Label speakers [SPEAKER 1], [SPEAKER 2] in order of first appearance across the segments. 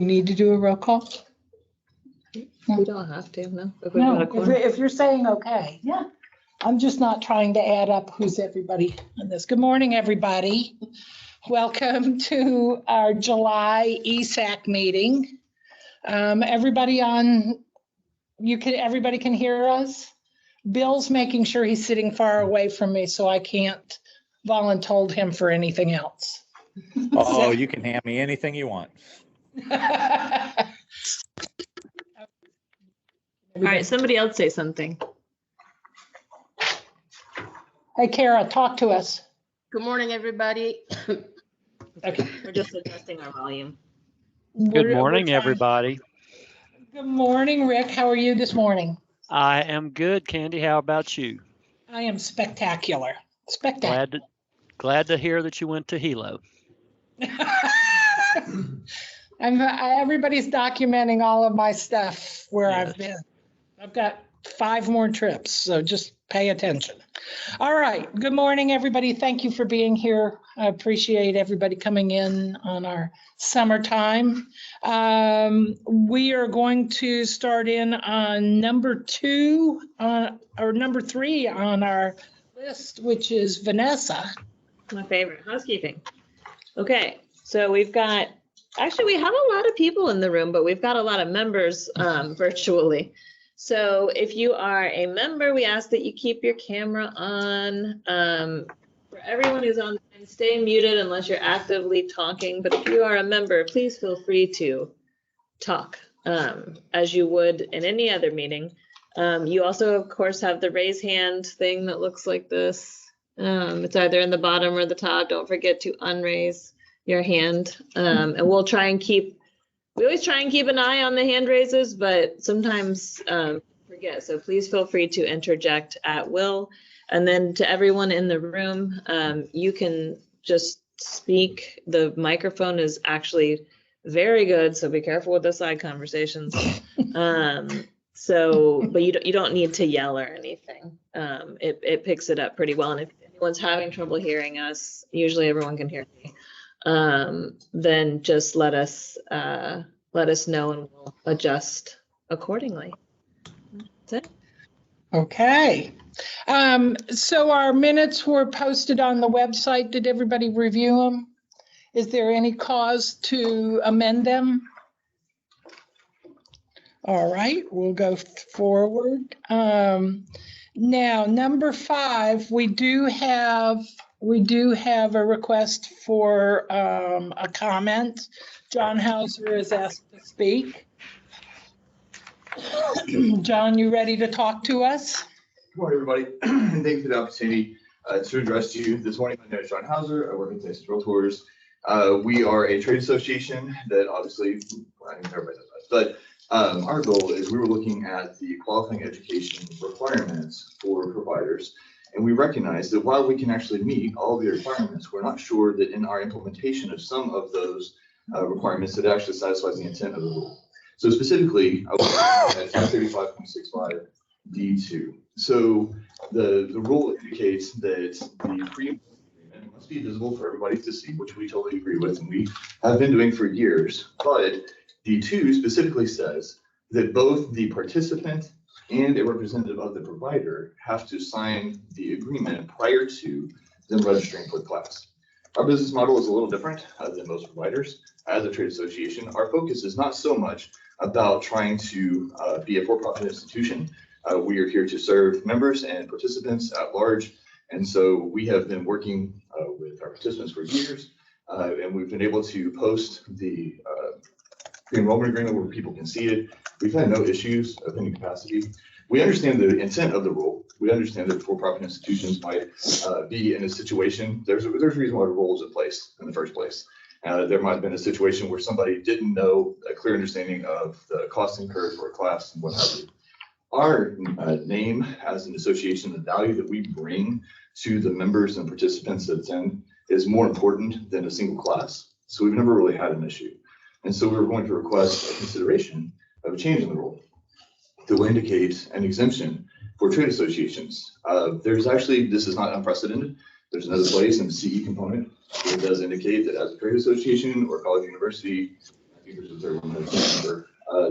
[SPEAKER 1] Need to do a roll call?
[SPEAKER 2] We don't have to, no. If we've got a
[SPEAKER 1] No,
[SPEAKER 2] quorum.
[SPEAKER 1] if you're saying okay. Yeah. I'm just not trying to add up who's everybody in this. Good morning, everybody. Welcome to our July ESAC meeting. Everybody can hear us? Bill's making sure he's sitting far away from me, so I can't volunteer him for anything else.
[SPEAKER 3] Oh, you can hand me anything you want.
[SPEAKER 2] All right, somebody else say something.
[SPEAKER 1] Hey, Kara, talk to us.
[SPEAKER 4] Good morning, everybody.
[SPEAKER 1] Okay.
[SPEAKER 2] We're just adjusting our volume.
[SPEAKER 5] Good morning,
[SPEAKER 1] trying-
[SPEAKER 5] everybody.
[SPEAKER 1] Good morning, Rick. How are you this morning?
[SPEAKER 5] I am good, Candy. How about you?
[SPEAKER 1] I am spectacular. Spectacular.
[SPEAKER 5] Glad to hear that you went to Hilo.
[SPEAKER 1] Everybody's documenting all of my stuff where
[SPEAKER 5] Yes.
[SPEAKER 1] I've been. I've got 5 more trips, so just pay attention. All right. Good morning, everybody. Thank you for being here. I appreciate everybody coming in on our summertime. We are going to start in on number 2 or number 3 on our list, which is Vanessa.
[SPEAKER 2] My favorite, housekeeping. Okay, so we have a lot of people in the room, but we've got a lot of members virtually. So if you are a member, we ask that you keep your camera on. For everyone who's on, stay muted unless you're actively talking. But if you are a member, please feel free to talk as you would in any other meeting. You also, of course, have the raise hand thing that looks like this. It's either in the bottom or the top. Don't forget to unraise your hand. And we always try and keep an eye on the hand raises, but sometimes forget. So please feel free to interject at will. And then to everyone in the room, you can just speak. The microphone is actually very good, so be careful with the side conversations. But you don't need to yell or anything. It picks it up pretty well. And if anyone's having trouble hearing us, usually everyone can hear me. Then just let us know and we'll adjust accordingly. That's it.
[SPEAKER 1] Okay. So our minutes were posted on the website. Did everybody review them? Is there any cause to amend them? All right, we'll go forward. Now, number 5, we do have a request for a comment. John Hauser is asked to speak. John, you ready to talk to us?
[SPEAKER 6] Good morning, everybody, and thank you for the opportunity to address you this morning. My name is John Hauser. I work at Texas Realtors. We are a trade association that obviously, I think everybody knows that, but our goal is we were looking at the qualifying education requirements for providers, and we recognize that while we can actually meet all of the requirements, we're not sure that in our implementation of some of those requirements that actually satisfies the intent of the rule. So specifically, I was looking at 35.65 D2. So the rule indicates that the pre-agreement must be visible for everybody to see, which we totally agree with, and we have been doing for years. But D2 specifically says that both the participant and a representative of the provider have to sign the agreement prior to them registering for the class. Our business model is a little different than most providers. As a trade association, our focus is not so much about trying to be a for-profit institution. We are here to serve members and participants at large. And so we have been working with our participants for years, and we've been able to post the pre-enrollment agreement where people can see it. We've had no issues of any capacity. We understand the intent of the rule. We understand that for-profit institutions might be in a situation. There's a reason why the rule is in place in the first place. There might have been a situation where somebody didn't know a clear understanding of the cost incurred for a class and what have you. Our name as an association, the value that we bring to the members and participants that attend is more important than a single class. So we've never really had an issue. And so we're going to request a consideration of a change in the rule that will indicate an exemption for trade associations. There's actually, this is not unprecedented. There's another place in the CE component where it does indicate that as a trade association or college university, speakers of 31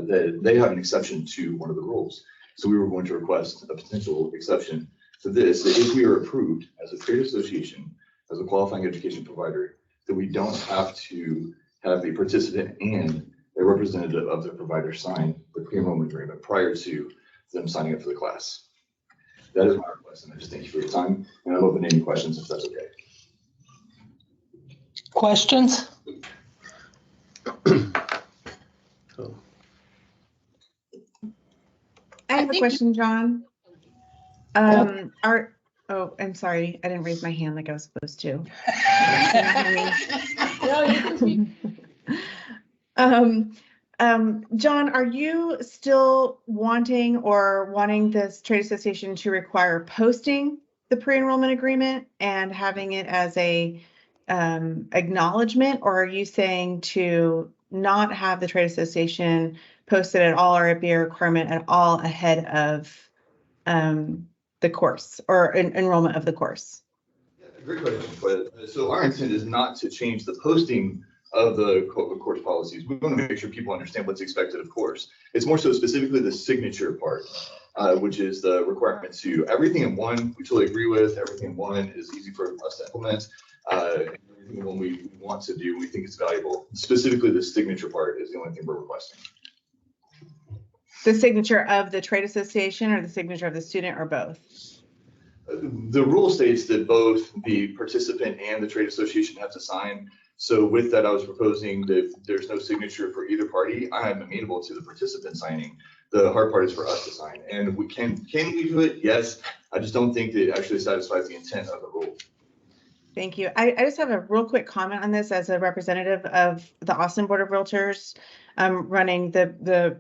[SPEAKER 6] that they have an exception to one of the rules. So we were going to request a potential exception to this, that if we are approved as a trade association, as a qualifying education provider, that we don't have to have a participant and a representative of the provider sign the pre-enrollment agreement prior to them signing up for the class. That is my request, and I just thank you for your time, and I'm open to any questions if that's okay.
[SPEAKER 1] Questions?
[SPEAKER 7] I have a question, John. I'm sorry, I didn't raise my hand like I was supposed to. John, are you still wanting this trade association to require posting the pre-enrollment agreement and having it as a acknowledgement, or are you saying to not have the trade association posted at all, or it be a requirement at all ahead of the course or enrollment of the course?
[SPEAKER 6] Yeah, great question. But so our intent is not to change the posting of the course policies. We want to make sure people understand what's expected of course. It's more so specifically the signature part, which is the requirement to everything in one, we totally agree with. Everything in one is easy for us to implement. Everything in one we want to do, we think it's valuable. Specifically, the signature part is the only thing we're requesting.
[SPEAKER 7] The signature of the trade association or the signature of the student, or both?
[SPEAKER 6] The rule states that both the participant and the trade association have to sign. So with that, I was proposing that there's no signature for either party. I am amenable to the participant signing. The hard part is for us to sign. And we can we do it? Yes. I just don't think that it actually satisfies the intent of the rule.
[SPEAKER 7] Thank you. I just have a real quick comment on this as a representative of the Austin Board of Realtors, running the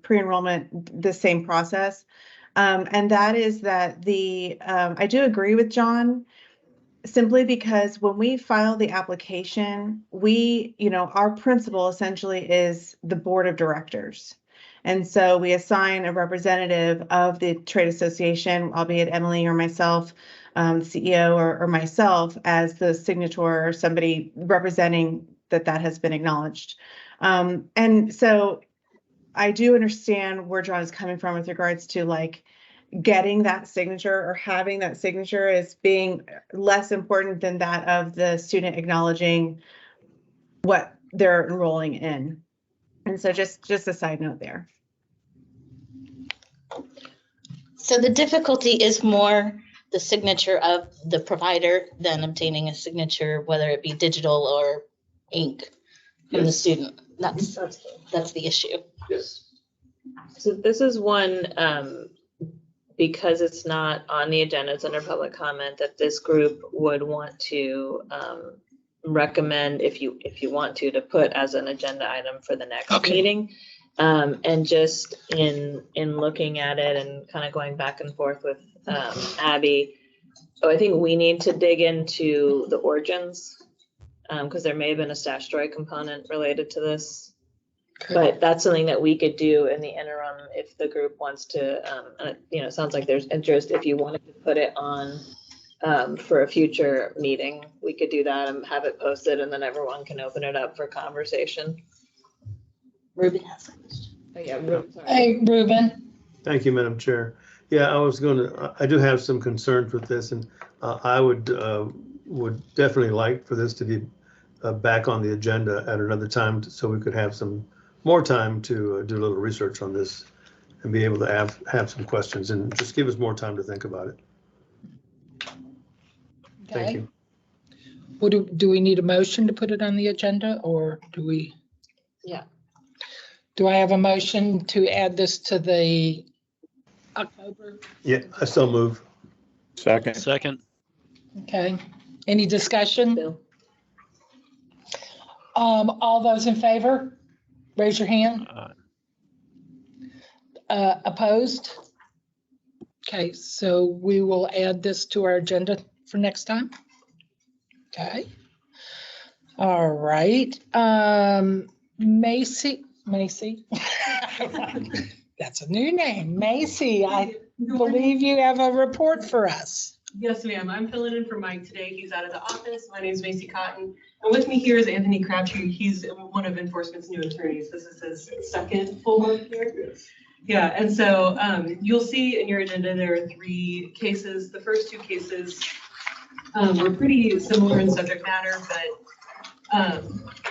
[SPEAKER 7] pre-enrollment, the same process. And that is that I do agree with John, simply because when we file the application, our principal essentially is the board of directors. And so we assign a representative of the trade association, albeit Emily or myself, CEO or myself, as the signator or somebody representing that has been acknowledged. And so I do understand where John is coming from with regards to like getting that signature or having that signature as being less important than that of the student acknowledging what they're enrolling in. And so just a side note there.
[SPEAKER 8] So the difficulty is more the signature of the provider than obtaining a signature, whether it be digital or ink from the student. That's the issue.
[SPEAKER 6] Yes.
[SPEAKER 2] So this is one, because it's not on the agenda, it's under public comment, that this group would want to recommend, if you want to put as an agenda item for the next meeting. And just in looking at it and kind of going back and forth with Abby, I think we need to dig into the origins, because there may have been a statutory component related to this. But that's something that we could do in the interim if the group wants to, it sounds like there's interest. If you wanted to put it on for a future meeting, we could do that and have it posted, and then everyone can open it up for conversation.
[SPEAKER 8] Ruben has a question.
[SPEAKER 2] Oh, yeah, Ruben, sorry.
[SPEAKER 1] Hey, Ruben.
[SPEAKER 9] Thank you, Madam Chair. Yeah, I do have some concerns with this, and I would definitely like for this to be back on the agenda at another time, so we could have some more time to do a little research on this and be able to have some questions, and just give us more time to think about it. Thank you.
[SPEAKER 1] Do we need a motion to put it on the agenda, or do we?
[SPEAKER 2] Yeah.
[SPEAKER 1] Do I have a motion to add this to the October?
[SPEAKER 9] Yeah, I still move.
[SPEAKER 3] Second.
[SPEAKER 5] Second.
[SPEAKER 1] Okay. Any discussion?
[SPEAKER 2] Bill.
[SPEAKER 1] All those in favor, raise your hand. Opposed? Okay, so we will add this to our agenda for next time. Okay. All right. Macy. That's a new name. Macy, I believe you have a report for us.
[SPEAKER 10] Yes, ma'am. I'm filling in for Mike today. He's out of the office. My name is Macy Cotton. And with me here is Anthony Crabtree. He's one of Enforcement's new attorneys. This is his second full month here. Yeah, and so you'll see in your agenda there are 3 cases. The first 2 cases were pretty similar in subject matter, but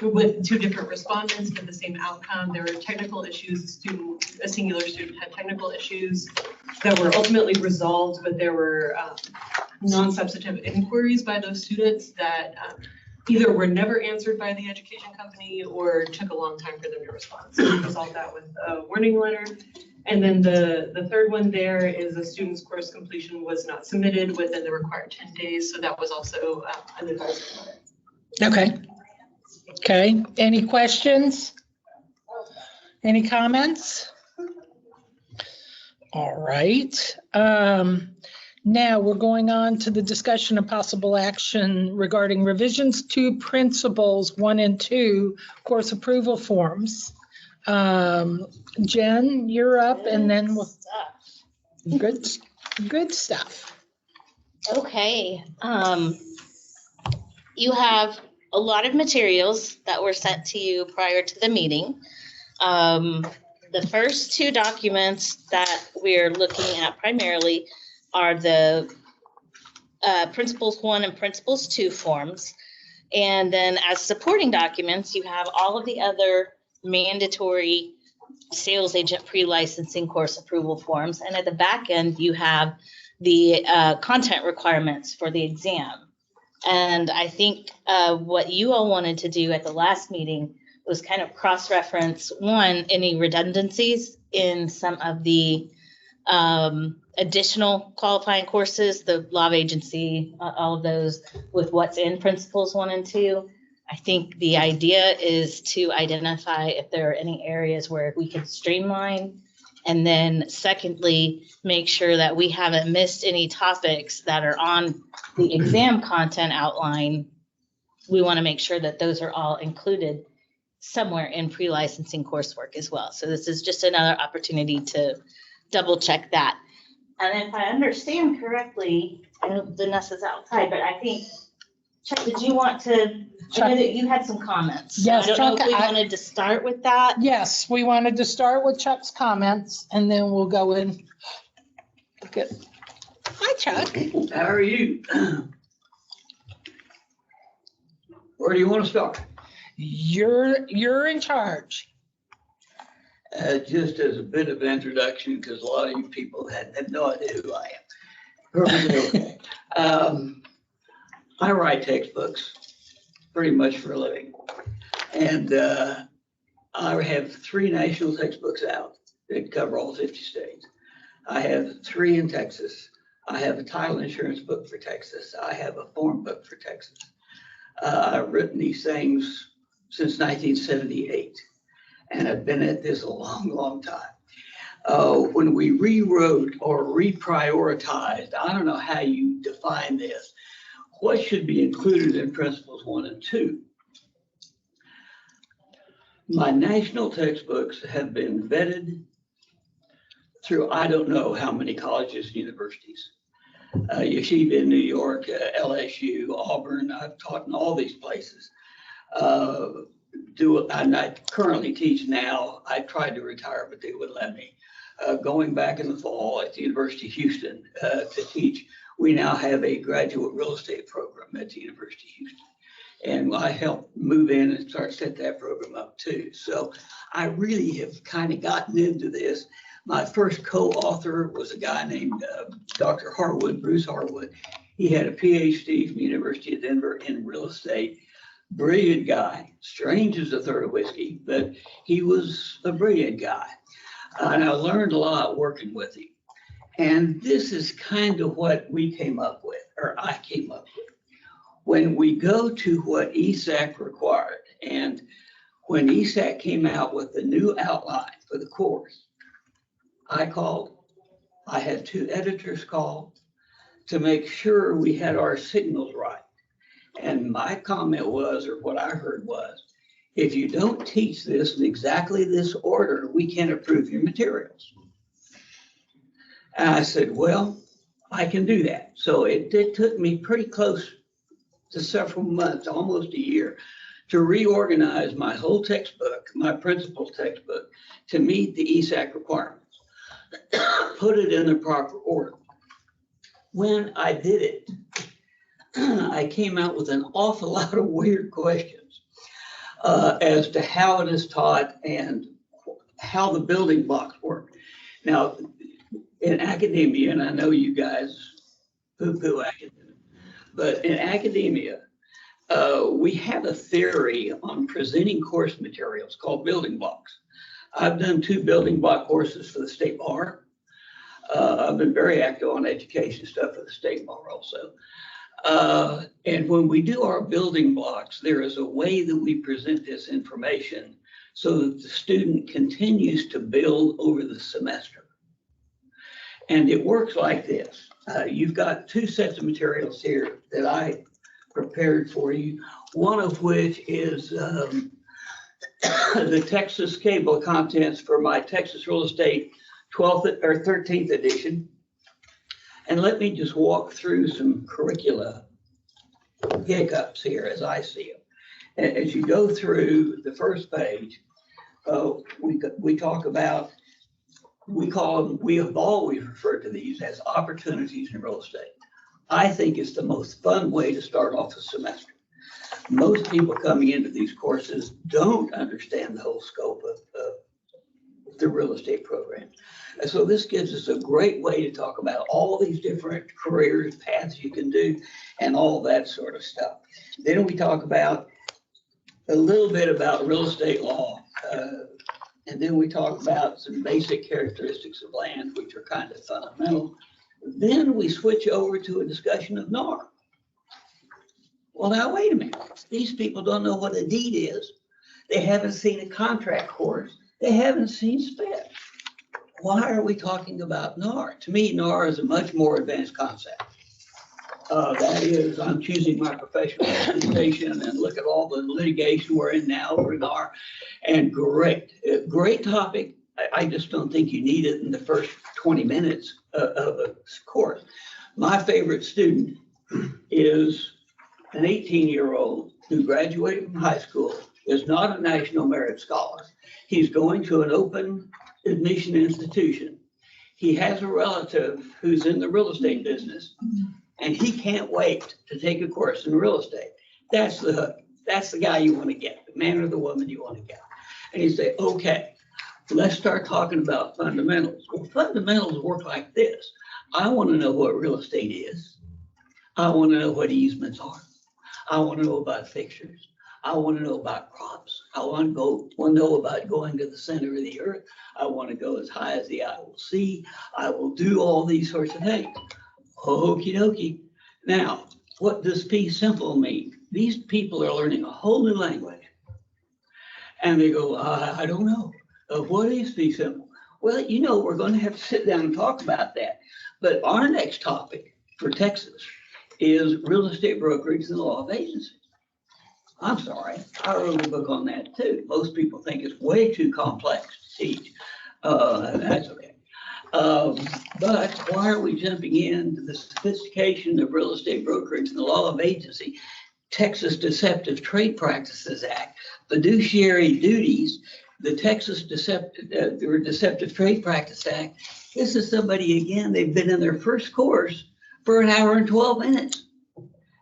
[SPEAKER 10] with 2 different respondents but the same outcome. There were technical issues. A singular student had technical issues that were ultimately resolved, but there were non-substantive inquiries by those students that either were never answered by the education company or took a long time for them to respond. So we resolved that with a warning letter. And then the third one there is a student's course completion was not submitted within the required 10 days. So that was also an advisory letter.
[SPEAKER 1] Okay. Okay, any questions? Any comments? All right. Now we're going on to the discussion of possible action regarding revisions to principles 1 and 2 course approval forms. Jen, you're up, and then we'll. Good stuff.
[SPEAKER 8] Okay. You have a lot of materials that were sent to you prior to the meeting. The first 2 documents that we're looking at primarily are the Principles 1 and Principles 2 forms. And then as supporting documents, you have all of the other mandatory sales agent pre-licensing course approval forms. And at the back end, you have the content requirements for the exam. And I think what you all wanted to do at the last meeting was kind of cross-reference, 1, any redundancies in some of the additional qualifying courses, the law of agency, all of those with what's in Principles 1 and 2. I think the idea is to identify if there are any areas where we can streamline. And then secondly, make sure that we haven't missed any topics that are on the exam content outline. We want to make sure that those are all included somewhere in pre-licensing coursework as well. So this is just another opportunity to double check that. And if I understand correctly, I know Vanessa's outside, but I think, Chuck, did you want to, I know that you had some comments.
[SPEAKER 1] Yes,
[SPEAKER 8] I don't know
[SPEAKER 1] Chuck,
[SPEAKER 8] if we wanted to start with that.
[SPEAKER 1] Yes, we wanted to start with Chuck's comments, and then we'll go in. Good. Hi, Chuck.
[SPEAKER 11] How are you? Where do you want to start?
[SPEAKER 1] You're in charge.
[SPEAKER 11] Just as a bit of introduction, because a lot of you people have no idea who I am. Perfectly okay. I write textbooks pretty much for a living. And I have 3 national textbooks out that cover all 50 states. I have 3 in Texas. I have a title insurance book for Texas. I have a form book for Texas. I've written these things since 1978, and I've been at this a long, long time. When we rewrote or reprioritized, I don't know how you define this, what should be included in Principles 1 and 2? My national textbooks have been vetted through I don't know how many colleges and universities. Yeshiva in New York, LSU, Auburn, I've taught in all these places. And I currently teach now. I tried to retire, but they wouldn't let me. Going back in the fall at the University of Houston to teach. We now have a graduate real estate program at the University of Houston. And I helped move in and start set that program up too. So I really have kind of gotten into this. My first co-author was a guy named Dr. Harwood, Bruce Harwood. He had a PhD from the University of Denver in real estate. Brilliant guy, strange as a third of whiskey, but he was a brilliant guy. And I learned a lot working with him. And this is kind of what we came up with, or I came up with. When we go to what ESAC required, and when ESAC came out with the new outline for the course, I had 2 editors call to make sure we had our signals right. And my comment was, or what I heard was, if you don't teach this in exactly this order, we can't approve your materials. And I said, well, I can do that. So it took me pretty close to several months, almost a year, to reorganize my whole textbook, my principal's textbook, to meet the ESAC requirements, put it in the proper order. When I did it, I came out with an awful lot of weird questions as to how it is taught and how the building blocks work. Now, in academia, and I know you guys poo-poo academia, but in academia, we have a theory on presenting course materials called building blocks. I've done 2 building block courses for the state bar. I've been very active on education stuff for the state bar also. And when we do our building blocks, there is a way that we present this information so that the student continues to build over the semester. And it works like this. You've got 2 sets of materials here that I prepared for you, one of which is the Texas Cable of Contents for my Texas Real Estate 12th or 13th edition. And let me just walk through some curricula hiccups here as I see them. As you go through the first page, we talk about, we have always referred to these as opportunities in real estate. I think it's the most fun way to start off a semester. Most people coming into these courses don't understand the whole scope of the real estate program. And so this gives us a great way to talk about all these different careers, paths you can do, and all that sort of stuff. Then we talk about a little bit about real estate law. And then we talk about some basic characteristics of land, which are kind of fundamental. Then we switch over to a discussion of NAR. Well, now, wait a minute. These people don't know what a deed is. They haven't seen a contract course. They haven't seen SPED. Why are we talking about NAR? To me, NAR is a much more advanced concept. That is, I'm choosing my professional organization and look at all the litigation we're in now for NAR. And great topic. I just don't think you need it in the first 20 minutes of a course. My favorite student is an 18-year-old who graduated from high school, is not a National Merit Scholar. He's going to an open admission institution. He has a relative who's in the real estate business, and he can't wait to take a course in real estate. That's the hook. That's the guy you want to get, the man or the woman you want to get. And you say, okay, let's start talking about fundamentals. Well, fundamentals work like this. I want to know what real estate is. I want to know what easements are. I want to know about fixtures. I want to know about crops. I want to know about going to the center of the earth. I want to go as high as the eye will see. I will do all these sorts of things. Okie dokie. Now, what does fee simple mean? These people are learning a whole new language. And they go, I don't know. What is fee simple? Well, you know, we're going to have to sit down and talk about that. But our next topic for Texas is real estate brokerage and the law of agency. I'm sorry, I wrote a book on that too. Most people think it's way too complex to teach. That's okay. But why are we jumping into the sophistication of real estate brokerage and the law of agency? Texas Deceptive Trade Practices Act, fiduciary duties, the Texas Deceptive Trade Practice Act. This is somebody, again, they've been in their first course for an hour and 12 minutes.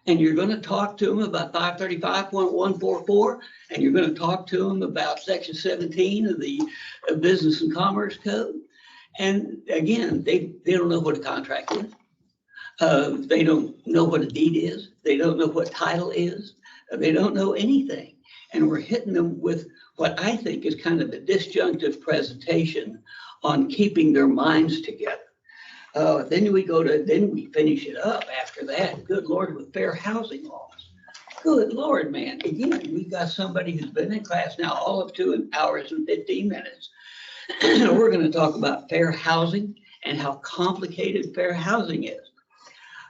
[SPEAKER 11] And you're going to talk to them about 535.144, and you're going to talk to them about Section 17 of the Business and Commerce Code. And again, they don't know what a contract is. They don't know what a deed is. They don't know what title is. They don't know anything. And we're hitting them with what I think is kind of a disjunctive presentation on keeping their minds together. Then we finish it up after that. Good Lord, with fair housing laws. Good Lord, man. Again, we've got somebody who's been in class now all up to 1 hour and 15 minutes. We're going to talk about fair housing and how complicated fair housing is.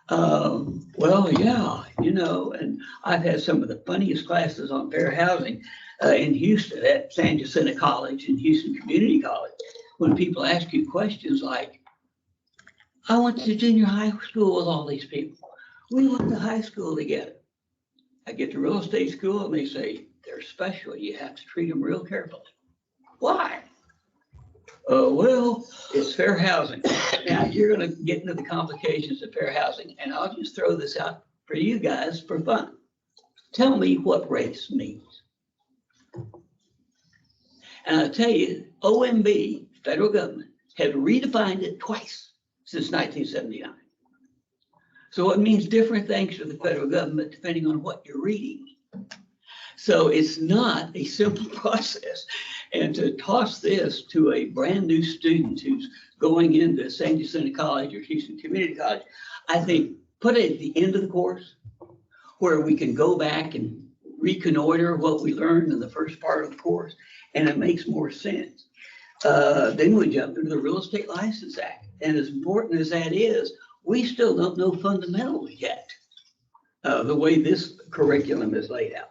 [SPEAKER 11] Well, yeah, you know, and I've had some of the funniest classes on fair housing in Houston at San Jacinto College and Houston Community College. When people ask you questions like, I went to junior high school with all these people. We went to high school together. I get to real estate school and they say, they're special. You have to treat them real carefully. Why? Well, it's fair housing. Now you're going to get into the complications of fair housing, and I'll just throw this out for you guys for fun. Tell me what race means. And I'll tell you, OMB, federal government, have redefined it twice since 1979. So it means different things to the federal government depending on what you're reading. So it's not a simple process. And to toss this to a brand new student who's going into St. Jacinta College or Houston Community College, I think put it at the end of the course where we can go back and reconnoiter what we learned in the first part of the course, and it makes more sense. Then we jump into the Real Estate License Act. And as important as that is, we still don't know fundamentals yet, the way this curriculum is laid out.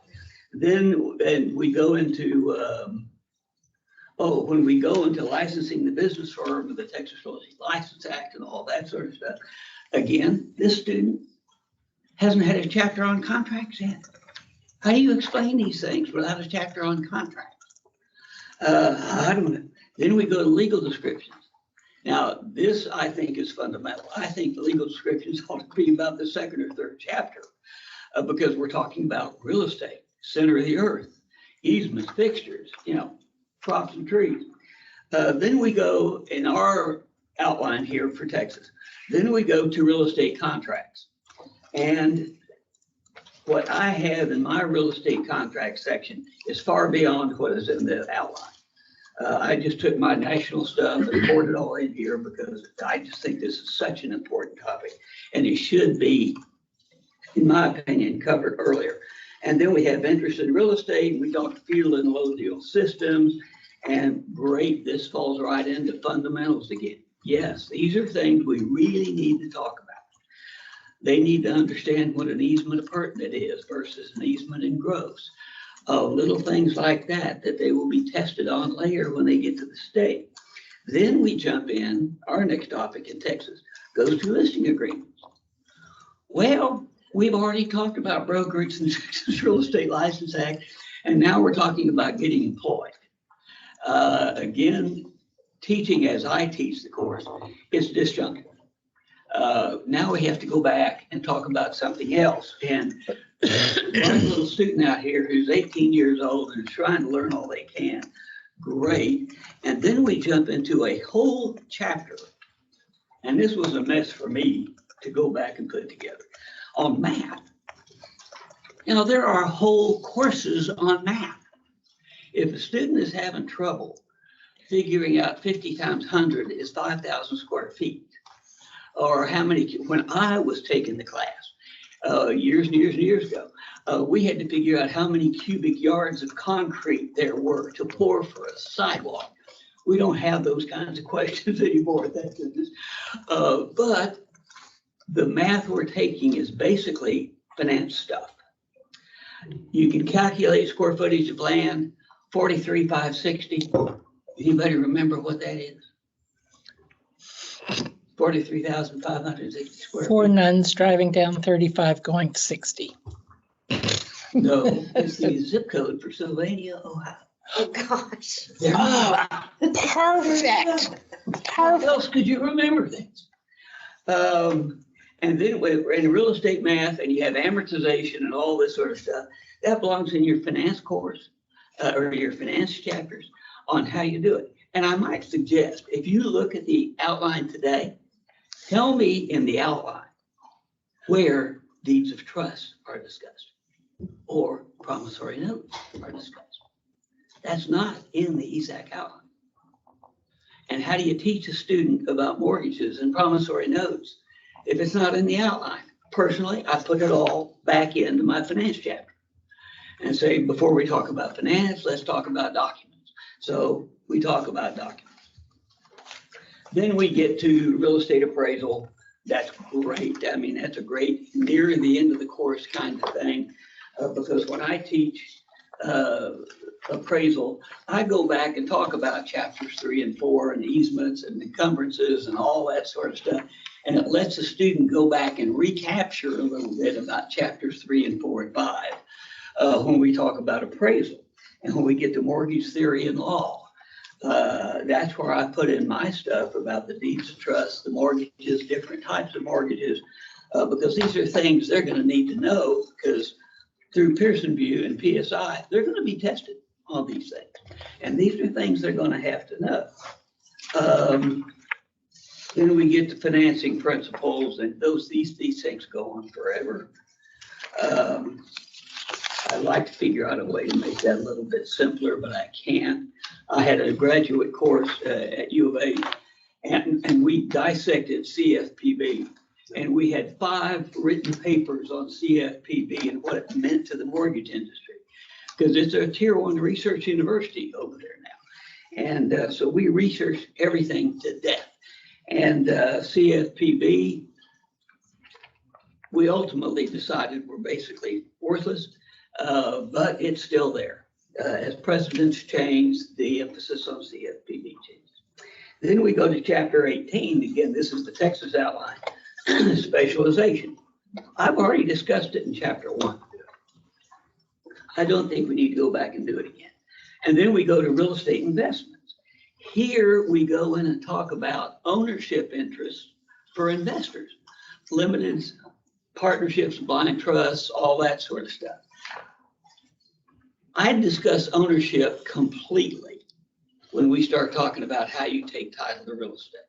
[SPEAKER 11] Then and we go into, when we go into licensing the business firm with the Texas Real Estate License Act and all that sort of stuff, again, this student hasn't had a chapter on contracts yet. How do you explain these things without a chapter on contracts? I don't know. Then we go to legal descriptions. Now, this I think is fundamental. I think the legal descriptions ought to be about the second or third chapter because we're talking about real estate, center of the earth, easements, fixtures, crops and trees. Then we go in our outline here for Texas. Then we go to real estate contracts. And what I have in my real estate contract section is far beyond what is in the outline. I just took my national stuff and poured it all in here because I just think this is such an important topic and it should be, in my opinion, covered earlier. And then we have interest in real estate. We talked feudal and low deal systems, and great, this falls right into fundamentals again. Yes, these are things we really need to talk about. They need to understand what an easement appurtenant is versus an easement in gross. Little things like that they will be tested on later when they get to the state. Then we jump in, our next topic in Texas goes to listing agreements. Well, we've already talked about brokerage and the Texas Real Estate License Act, and now we're talking about getting employed. Again, teaching as I teach the course, it's disjunctive. Now we have to go back and talk about something else. And one little student out here who's 18 years old and is trying to learn all they can, great. And then we jump into a whole chapter, and this was a mess for me to go back and put together, on math. There are whole courses on math. If a student is having trouble figuring out 50 times 100 is 5,000 square feet, or how many, when I was taking the class years and years and years ago, we had to figure out how many cubic yards of concrete there were to pour for a sidewalk. We don't have those kinds of questions anymore, thank goodness. But the math we're taking is basically finance stuff. You can calculate square footage of land, 43,560. Anybody remember what that is? 43,560 square feet.
[SPEAKER 1] 4 nuns driving down 35 going 60.
[SPEAKER 11] No, it's the zip code for Sylvania, Ohio.
[SPEAKER 8] Oh, gosh.
[SPEAKER 1] Oh, perfect.
[SPEAKER 11] How else could you remember things? And then we're in real estate math, and you have amortization and all this sort of stuff. That belongs in your finance course or your finance chapters on how you do it. And I might suggest, if you look at the outline today, tell me in the outline where deeds of trust are discussed or promissory notes are discussed. That's not in the ESAC outline. And how do you teach a student about mortgages and promissory notes if it's not in the outline? Personally, I put it all back into my finance chapter and say, before we talk about finance, let's talk about documents. So we talk about documents. Then we get to real estate appraisal. That's great. I mean, that's a great near the end of the course kind of thing. Because when I teach appraisal, I go back and talk about chapters 3 and 4 and easements and encumbrances and all that sort of stuff. And it lets the student go back and recapture a little bit about chapters 3 and 4 and 5 when we talk about appraisal. And when we get to mortgage theory and law, that's where I put in my stuff about the deeds of trust, the mortgages, different types of mortgages, because these are things they're going to need to know, because through Pearson View and PSI, they're going to be tested on these things. And these are things they're going to have to know. Then we get to financing principles, and these things go on forever. I'd like to figure out a way to make that a little bit simpler, but I can't. I had a graduate course at U of A, and we dissected CFPB, and we had 5 written papers on CFPB and what it meant to the mortgage industry, because it's a tier 1 research university over there now. And so we researched everything to death. And CFPB, we ultimately decided were basically worthless, but it's still there. As precedents change, the emphasis on CFPB changes. Then we go to chapter 18. Again, this is the Texas outline, specialization. I've already discussed it in chapter 1. I don't think we need to go back and do it again. And then we go to real estate investments. Here we go in and talk about ownership interests for investors, limited partnerships, blind trusts, all that sort of stuff. I discuss ownership completely when we start talking about how you take title to real estate.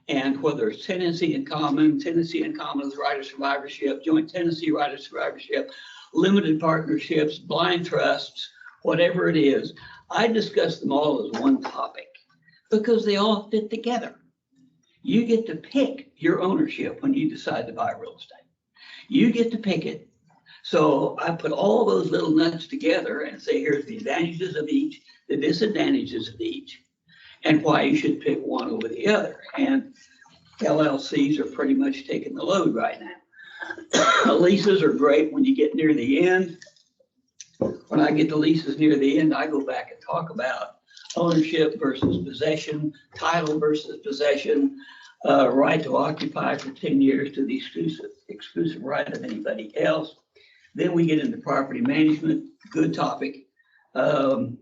[SPEAKER 11] And whether it's tenancy in common with right of survivorship, joint tenancy, right of survivorship, limited partnerships, blind trusts, whatever it is, I discuss them all as one topic because they all fit together. You get to pick your ownership when you decide to buy real estate. You get to pick it. So I put all those little nuts together and say, here's the advantages of each, the disadvantages of each, and why you should pick one over the other. And LLCs are pretty much taking the load right now. Leases are great when you get near the end. When I get to leases near the end, I go back and talk about ownership versus possession, title versus possession, right to occupy for 10 years to the exclusive right of anybody else. Then we get into property management, good topic. And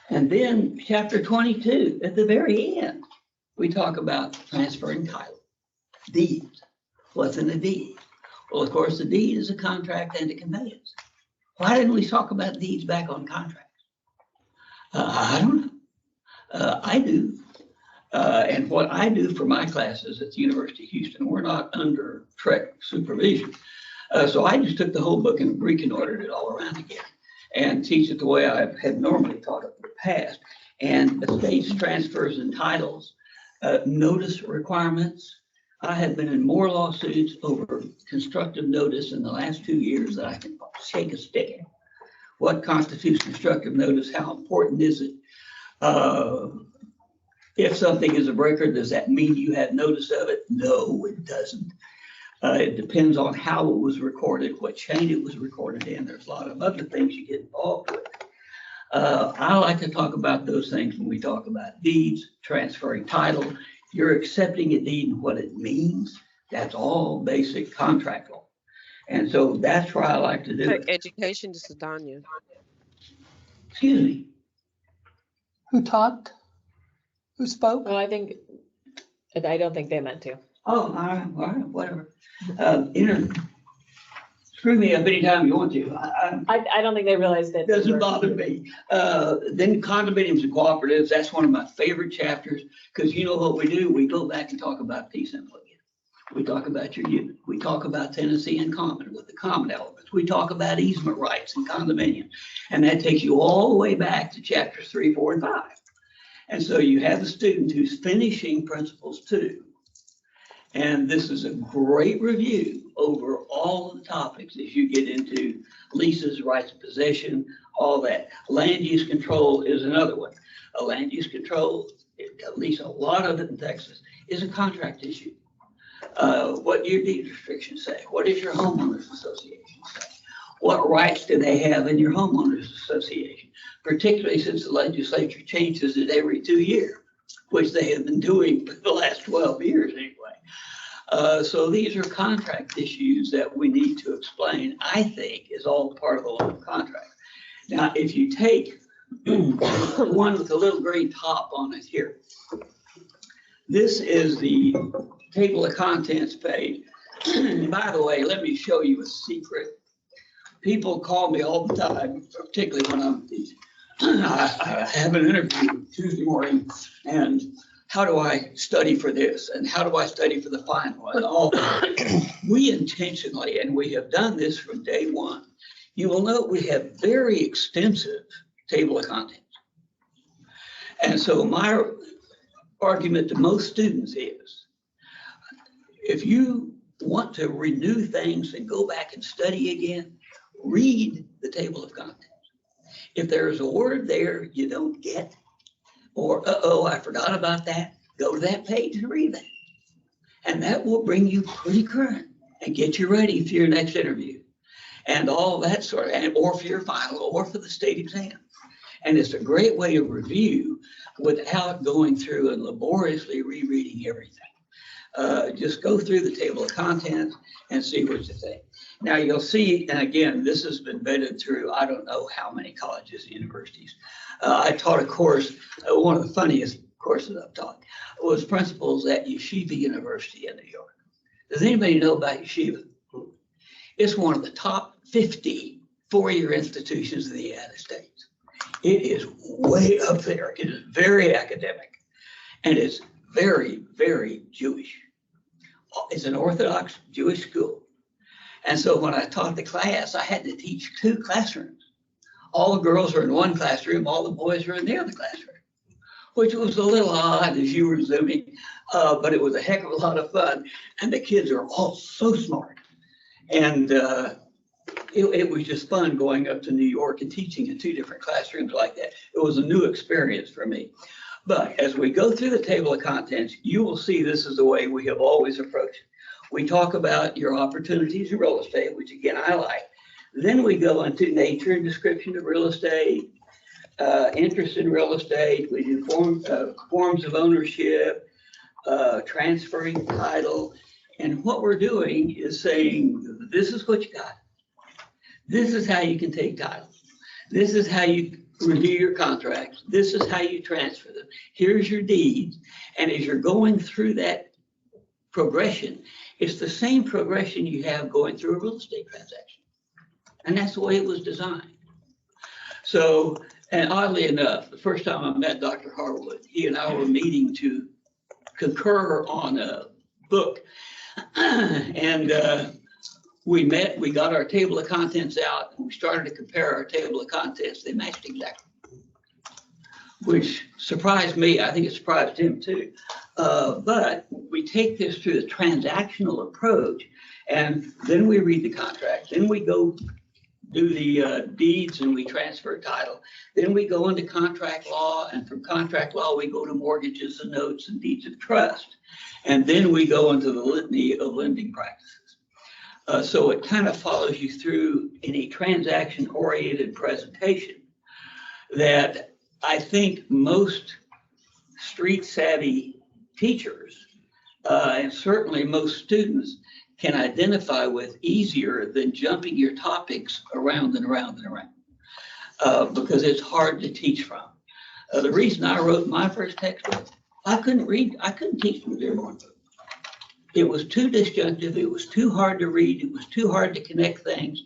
[SPEAKER 11] then chapter 22, at the very end, we talk about transferring title, deeds. What's in a deed? Well, of course, the deed is a contract and a conveyance. Why didn't we talk about deeds back on contracts? I don't know. I do. And what I do for my classes at the University of Houston, we're not under TREC supervision. So I just took the whole book and reconnoitered it all around again and teach it the way I had normally taught it in the past. And estates, transfers, and titles, notice requirements. I have been in more lawsuits over constructive notice in the last 2 years that I can shake a stick at. What constitutes constructive notice? How important is it? If something is a record, does that mean you had notice of it? No, it doesn't. It depends on how it was recorded, what chain it was recorded in. There's a lot of other things you get involved with. I like to talk about those things when we talk about deeds, transferring title. You're accepting a deed and what it means. That's all basic contract law. And so that's where I like to do it.
[SPEAKER 12] Education, this is Danya.
[SPEAKER 11] Excuse me.
[SPEAKER 1] Who talked? Who spoke?
[SPEAKER 2] Well, I don't think they meant to.
[SPEAKER 11] Oh, all right, whatever. Screw me up anytime you want to.
[SPEAKER 2] I don't think they realized that.
[SPEAKER 11] Doesn't bother me. Then condominiums and cooperatives, that's one of my favorite chapters, because you know what we do? We go back and talk about fee simple again. We talk about your unit. We talk about tenancy in common with the common elements. We talk about easement rights and condominiums. And that takes you all the way back to chapters 3, 4, and 5. And so you have the student who's finishing principles 2. And this is a great review over all of the topics as you get into leases, rights of possession, all that. Land use control is another one. A land use control, at least a lot of it in Texas, is a contract issue. What do your deed restrictions say? What does your homeowners association say? What rights do they have in your homeowners association? Particularly since the legislature changes it every 2 years, which they have been doing for the last 12 years anyway. So these are contract issues that we need to explain, I think, is all part of the local contract. Now, if you take the one with the little green top on it here, this is the table of contents page. And by the way, let me show you a secret. People call me all the time, particularly when I'm teaching. I have an interview Tuesday morning, and how do I study for this? And how do I study for the final? And all we intentionally, and we have done this from day one. You will note we have very extensive table of contents. And so my argument to most students is, if you want to renew things and go back and study again, read the table of contents. If there's a word there you don't get, or uh-oh, I forgot about that, go to that page and read that. And that will bring you pretty current and get you ready for your next interview and all that sort of, or for your final or for the state exam. And it's a great way to review without going through and laboriously rereading everything. Just go through the table of contents and see what you think. Now you'll see, and again, this has been vetted through, I don't know how many colleges and universities. I taught a course, one of the funniest courses I've taught was principles at Yeshiva University in New York. Does anybody know about Yeshiva? It's one of the top 50 four-year institutions in the United States. It is way up there. It is very academic, and it's very, very Jewish. It's an Orthodox Jewish school. And so when I taught the class, I had to teach 2 classrooms. All the girls are in one classroom, all the boys are in the other classroom, which was a little odd as you were zooming, but it was a heck of a lot of fun. And the kids are all so smart. And it was just fun going up to New York and teaching in 2 different classrooms like that. It was a new experience for me. But as we go through the table of contents, you will see this is the way we have always approached it. We talk about your opportunities in real estate, which again, I like. Then we go into nature and description of real estate, interest in real estate. We do forms of ownership, transferring title. And what we're doing is saying, this is what you got. This is how you can take title. This is how you review your contracts. This is how you transfer them. Here's your deeds. And as you're going through that progression, it's the same progression you have going through a real estate transaction. And that's the way it was designed. So, and oddly enough, the first time I met Dr. Harwood, he and I were meeting to concur on a book. And we met, we got our table of contents out, and we started to compare our table of contents. They matched exactly, which surprised me. I think it surprised him too. But we take this through the transactional approach, and then we read the contract. Then we go do the deeds and we transfer title. Then we go into contract law, and from contract law, we go to mortgages and notes and deeds of trust. And then we go into the litany of lending practices. So it kind of follows you through in a transaction-oriented presentation that I think most street-savvy teachers, and certainly most students, can identify with easier than jumping your topics around and around and around, because it's hard to teach from. The reason I wrote my first textbook, I couldn't teach from Dearborn book. It was too disjunctive, it was too hard to read, it was too hard to connect things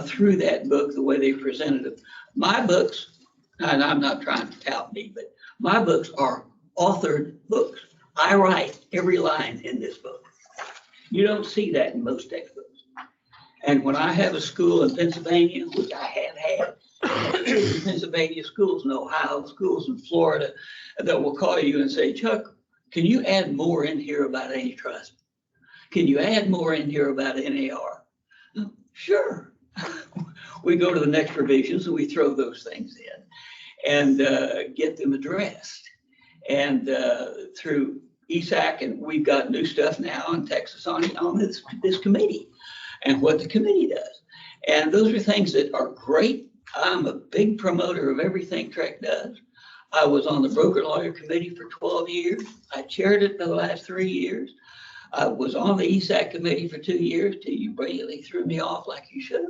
[SPEAKER 11] through that book the way they presented them. My books, and I'm not trying to tout me, but my books are authored books. I write every line in this book. You don't see that in most textbooks. And when I have a school in Pennsylvania, which I have had, in Pennsylvania, schools in Ohio, schools in Florida, that will call you and say, Chuck, can you add more in here about antitrust? Can you add more in here about NAR? Sure. We go to the next revisions and we throw those things in and get them addressed. And through ESAC, and we've got new stuff now in Texas on this committee and what the committee does. And those are things that are great. I'm a big promoter of everything Trek does. I was on the broker lawyer committee for 12 years. I chaired it for the last 3 years. I was on the ESAC committee for 2 years till you brilliantly threw me off like you should.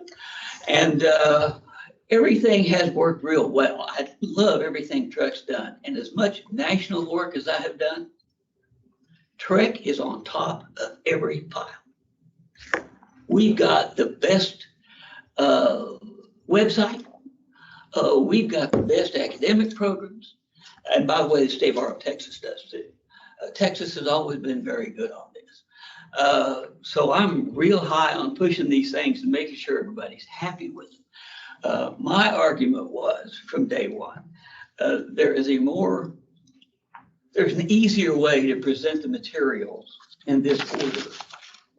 [SPEAKER 11] And everything has worked real well. I love everything Trek's done. And as much national work as I have done, Trek is on top of every pile. We've got the best website. We've got the best academic programs. And by the way, the State Bar of Texas does too. Texas has always been very good on this. So I'm real high on pushing these things and making sure everybody's happy with them. My argument was from day one, there's an easier way to present the materials in this order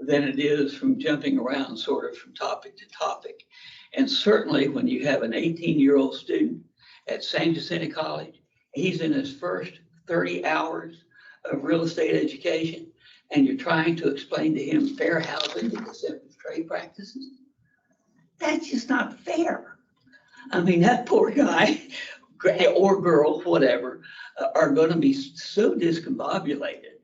[SPEAKER 11] than it is from jumping around sort of from topic to topic. And certainly when you have an 18-year-old student at San Jacinto College, he's in his first 30 hours of real estate education, and you're trying to explain to him fair housing and deceptive trade practices. That's just not fair. I mean, that poor guy or girl, whatever, are going to be so discombobulated.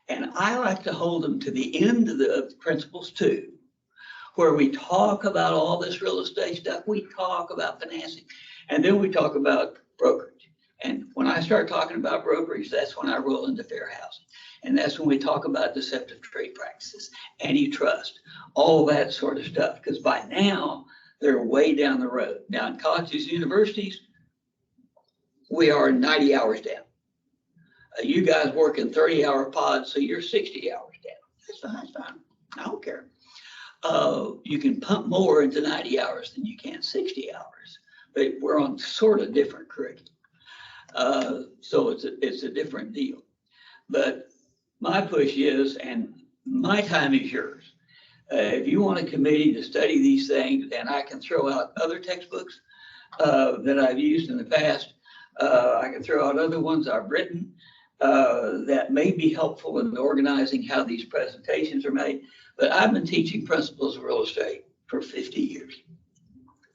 [SPEAKER 11] And I like to hold them to the end of the principles too, where we talk about all this real estate stuff, we talk about financing, and then we talk about brokerage. And when I start talking about brokerage, that's when I roll into fair housing. And that's when we talk about deceptive trade practices, antitrust, all that sort of stuff. Because by now, they're way down the road. Now in colleges and universities, we are 90 hours down. You guys work in 30-hour pods, so you're 60 hours down. That's fine, that's fine. I don't care. You can pump more into 90 hours than you can 60 hours, but we're on sort of different curriculum. So it's a different deal. But my push is, and my time is yours. If you want a committee to study these things, and I can throw out other textbooks that I've used in the past, I can throw out other ones I've written that may be helpful in organizing how these presentations are made. But I've been teaching principles of real estate for 50 years.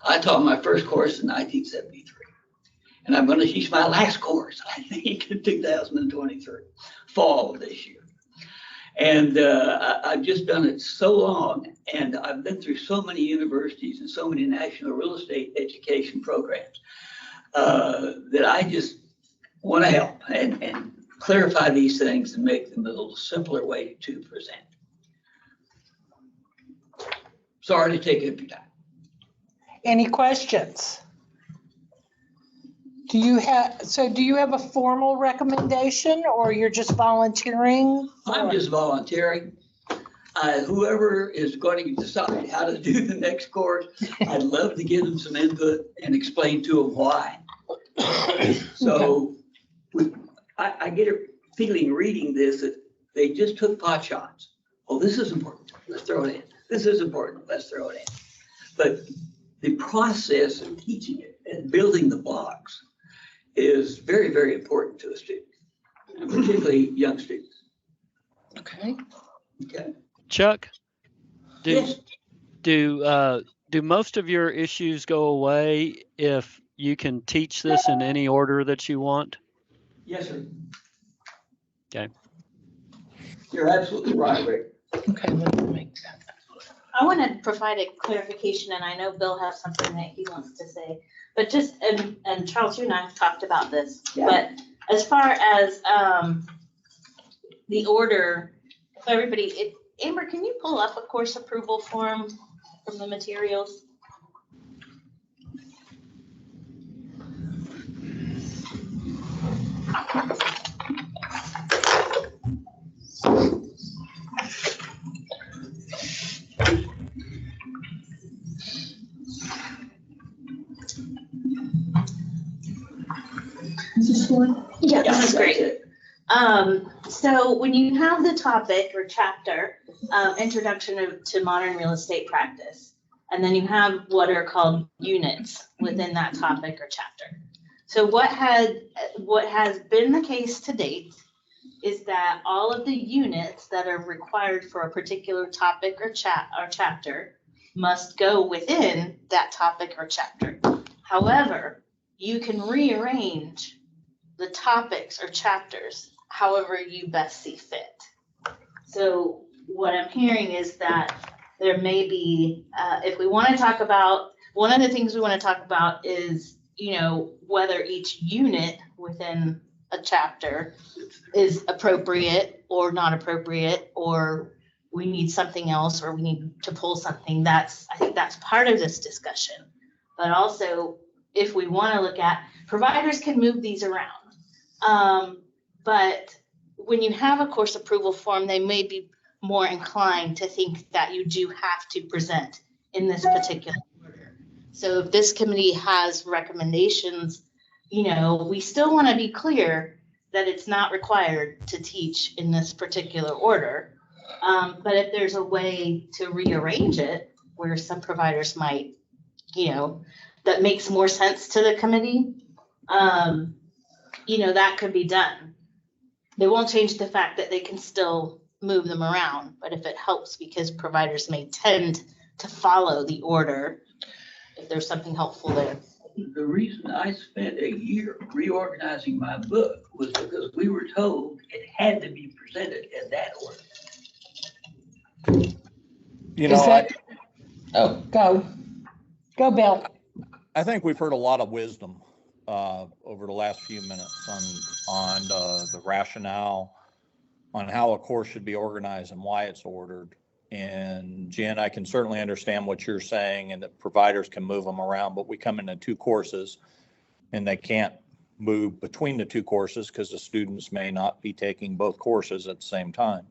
[SPEAKER 11] I taught my first course in 1973. And I'm going to teach my last course, I think, in 2023, fall of this year. And I've just done it so long, and I've been through so many universities and so many national real estate education programs that I just want to help and clarify these things and make them a little simpler way to present. Sorry to take up your time.
[SPEAKER 1] Any questions? Do you have a formal recommendation, or you're just volunteering?
[SPEAKER 11] I'm just volunteering. Whoever is going to decide how to do the next course, I'd love to give them some input and explain to them why. So I get a feeling reading this that they just took pot shots. Oh, this is important. Let's throw it in. This is important. Let's throw it in. But the process of teaching it and building the blocks is very, very important to a student, and particularly young students.
[SPEAKER 1] Okay.
[SPEAKER 11] Okay.
[SPEAKER 5] Chuck,
[SPEAKER 11] Yes.
[SPEAKER 5] do most of your issues go away if you can teach this in any order that you want?
[SPEAKER 11] Yes, sir.
[SPEAKER 5] Okay.
[SPEAKER 11] You're absolutely right, Rick.
[SPEAKER 1] Okay, let me make that.
[SPEAKER 8] I want to provide a clarification, and I know Bill has something that he wants to say, but just, and Charles, you and I have talked about this, but as far as the order, for everybody, Amber, can you pull up a course approval form from the materials?
[SPEAKER 1] Is this one?
[SPEAKER 8] Yeah,
[SPEAKER 11] Yeah,
[SPEAKER 8] that's great.
[SPEAKER 11] it.
[SPEAKER 8] So when you have the topic or chapter, Introduction to Modern Real Estate Practice, and then you have what are called units within that topic or chapter. So what has been the case to date is that all of the units that are required for a particular topic or chapter must go within that topic or chapter. However, you can rearrange the topics or chapters however you best see fit. So what I'm hearing is that there may be, if we want to talk about, one of the things we want to talk about is, whether each unit within a chapter is appropriate or not appropriate, or we need something else, or we need to pull something. I think that's part of this discussion. But also, if we want to look at, providers can move these around. But when you have a course approval form, they may be more inclined to think that you do have to present in this particular order. So if this committee has recommendations, we still want to be clear that it's not required to teach in this particular order. But if there's a way to rearrange it where some providers might, that makes more sense to the committee, that could be done. They won't change the fact that they can still move them around, but if it helps, because providers may tend to follow the order, if there's something helpful there.
[SPEAKER 11] The reason I spent a year reorganizing my book was because we were told it had to be presented in that order.
[SPEAKER 1] Go Bill.
[SPEAKER 3] I think we've heard a lot of wisdom over the last few minutes on the rationale on how a course should be organized and why it's ordered. And Jen, I can certainly understand what you're saying, and that providers can move them around, but we come into 2 courses and they can't move between the 2 courses because the students may not be taking both courses at the same time.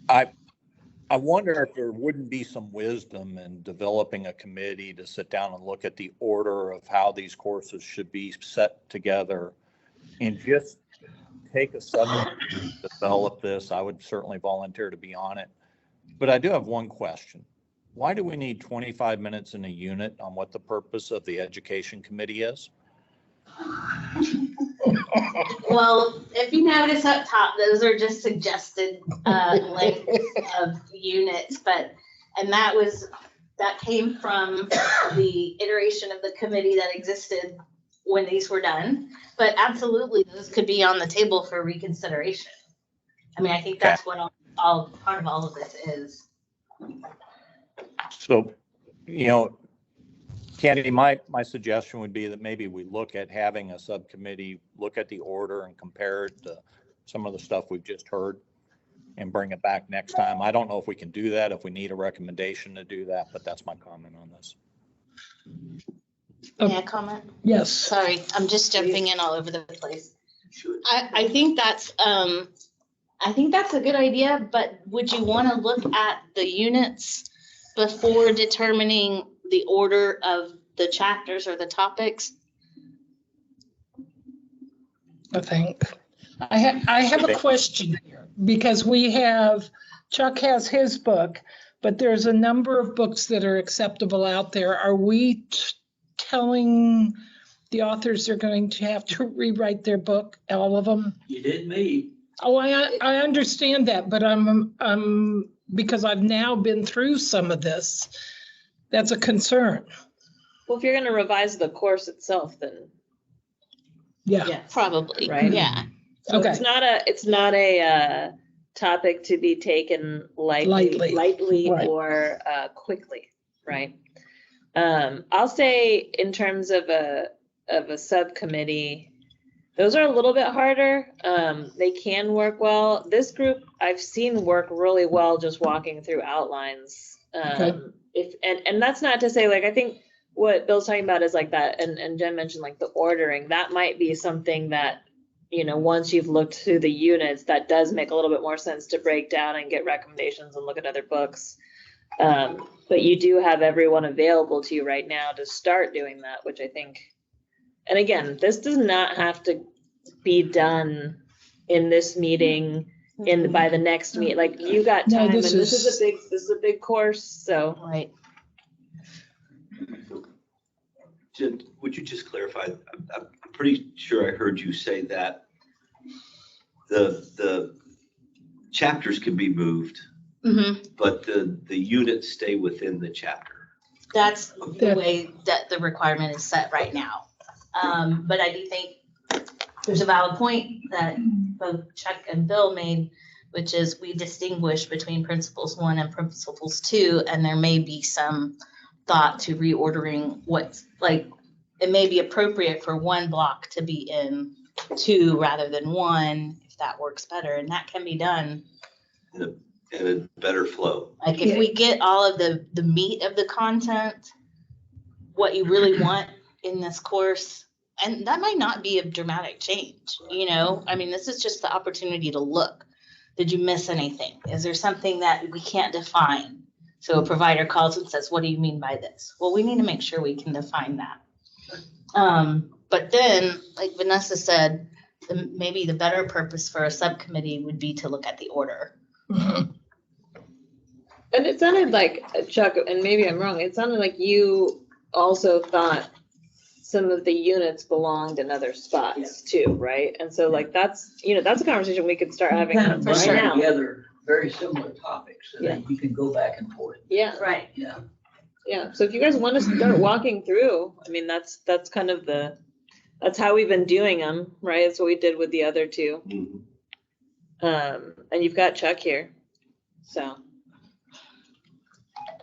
[SPEAKER 3] I wonder if there wouldn't be some wisdom in developing a committee to sit down and look at the order of how these courses should be set together, and just take a sudden to develop this. I would certainly volunteer to be on it. But I do have one question. Why do we need 25 minutes in a unit on what the purpose of the education committee is?
[SPEAKER 8] Well, if you notice up top, those are just suggested lengths of units, and that came from the iteration of the committee that existed when these were done. But absolutely, those could be on the table for reconsideration. I mean, I think that's what all part of all of this is.
[SPEAKER 3] So, Candy, my suggestion would be that maybe we look at having a subcommittee, look at the order and compare it to some of the stuff we've just heard and bring it back next time. I don't know if we can do that, if we need a recommendation to do that, but that's my comment on this.
[SPEAKER 8] May I comment?
[SPEAKER 1] Yes.
[SPEAKER 8] Sorry, I'm just jumping in all over the place. I think that's a good idea, but would you want to look at the units before determining the order of the chapters or the topics?
[SPEAKER 1] I think. I have a question here, because Chuck has his book, but there's a number of books that are acceptable out there. Are we telling the authors they're going to have to rewrite their book, all of them?
[SPEAKER 11] You did me.
[SPEAKER 1] Oh, I understand that, but I'm because I've now been through some of this, that's a concern.
[SPEAKER 2] Well, if you're going to revise the course itself, then
[SPEAKER 1] Yeah.
[SPEAKER 8] Probably,
[SPEAKER 2] Right.
[SPEAKER 8] yeah.
[SPEAKER 2] so
[SPEAKER 1] Okay.
[SPEAKER 2] it's not a topic to be taken lightly
[SPEAKER 1] Right.
[SPEAKER 2] or quickly, right? I'll say in terms of a subcommittee, those are a little bit harder. They can work well. This group I've seen work really well just walking through outlines.
[SPEAKER 1] Okay.
[SPEAKER 2] And that's not to say, like, I think what Bill's talking about is like that, and Jen mentioned like the ordering. That might be something that, once you've looked through the units, that does make a little bit more sense to break down and get recommendations and look at other books. But you do have everyone available to you right now to start doing that, which I think, and again, this does not have to be done in this meeting by the next meet. Like, you got
[SPEAKER 1] No,
[SPEAKER 2] time, and
[SPEAKER 1] this
[SPEAKER 2] this
[SPEAKER 1] is-
[SPEAKER 2] is a big course, so.
[SPEAKER 8] Right.
[SPEAKER 12] Jen, would you just clarify? I'm pretty sure I heard you say that the chapters can be moved but the units stay within the chapter.
[SPEAKER 8] That's the way that the requirement is set right now. But I do think there's a valid point that both Chuck and Bill made, which is we distinguish between principles 1 and principles 2, and there may be some thought to reordering what's like, it may be appropriate for one block to be in 2 rather than 1, if that works better, and that can be done.
[SPEAKER 12] And a better flow.
[SPEAKER 8] Like if we get all of the meat of the content, what you really want in this course, and that might not be a dramatic change, you know? I mean, this is just the opportunity to look. Did you miss anything? Is there something that we can't define? So a provider calls and says, what do you mean by this? Well, we need to make sure we can define that. But then, like Vanessa said, maybe the better purpose for a subcommittee would be to look at the order.
[SPEAKER 2] And it sounded like, Chuck, and maybe I'm wrong, it sounded like you also thought some of the units belonged in other spots too, right? And so like that's, you know, that's a conversation we could start having
[SPEAKER 11] Kind of
[SPEAKER 2] right
[SPEAKER 11] blend
[SPEAKER 2] now.
[SPEAKER 11] together very similar topics, and then you can go back and forth.
[SPEAKER 2] Yeah.
[SPEAKER 8] Right.
[SPEAKER 11] Yeah.
[SPEAKER 2] Yeah, so if you guys want to start walking through, I mean, that's kind of that's how we've been doing them, right? That's what we did with the other 2.
[SPEAKER 12] Mhm.
[SPEAKER 2] And you've got Chuck here, so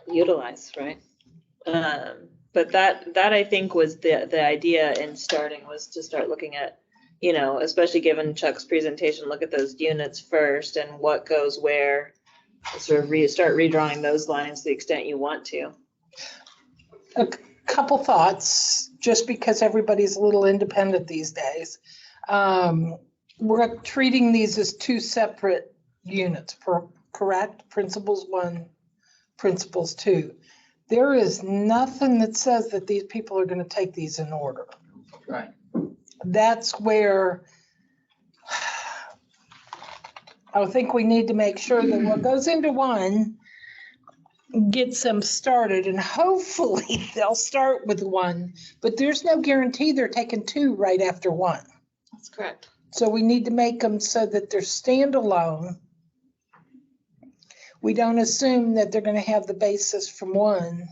[SPEAKER 2] utilize, right? But that I think was the idea in starting, was to start looking at, you know, especially given Chuck's presentation, look at those units first and what goes where, sort of start redrawing those lines to the extent you want to.
[SPEAKER 1] A couple thoughts, just because everybody's a little independent these days. We're treating these as 2 separate units, correct? Principles 1, principles 2. There is nothing that says that these people are going to take these in order.
[SPEAKER 11] Right.
[SPEAKER 1] That's where I think we need to make sure that what goes into 1 gets them started, and hopefully they'll start with 1, but there's no guarantee they're taking 2 right after 1.
[SPEAKER 8] That's correct.
[SPEAKER 1] So we need to make them so that they're standalone. We don't assume that they're going to have the basis from 1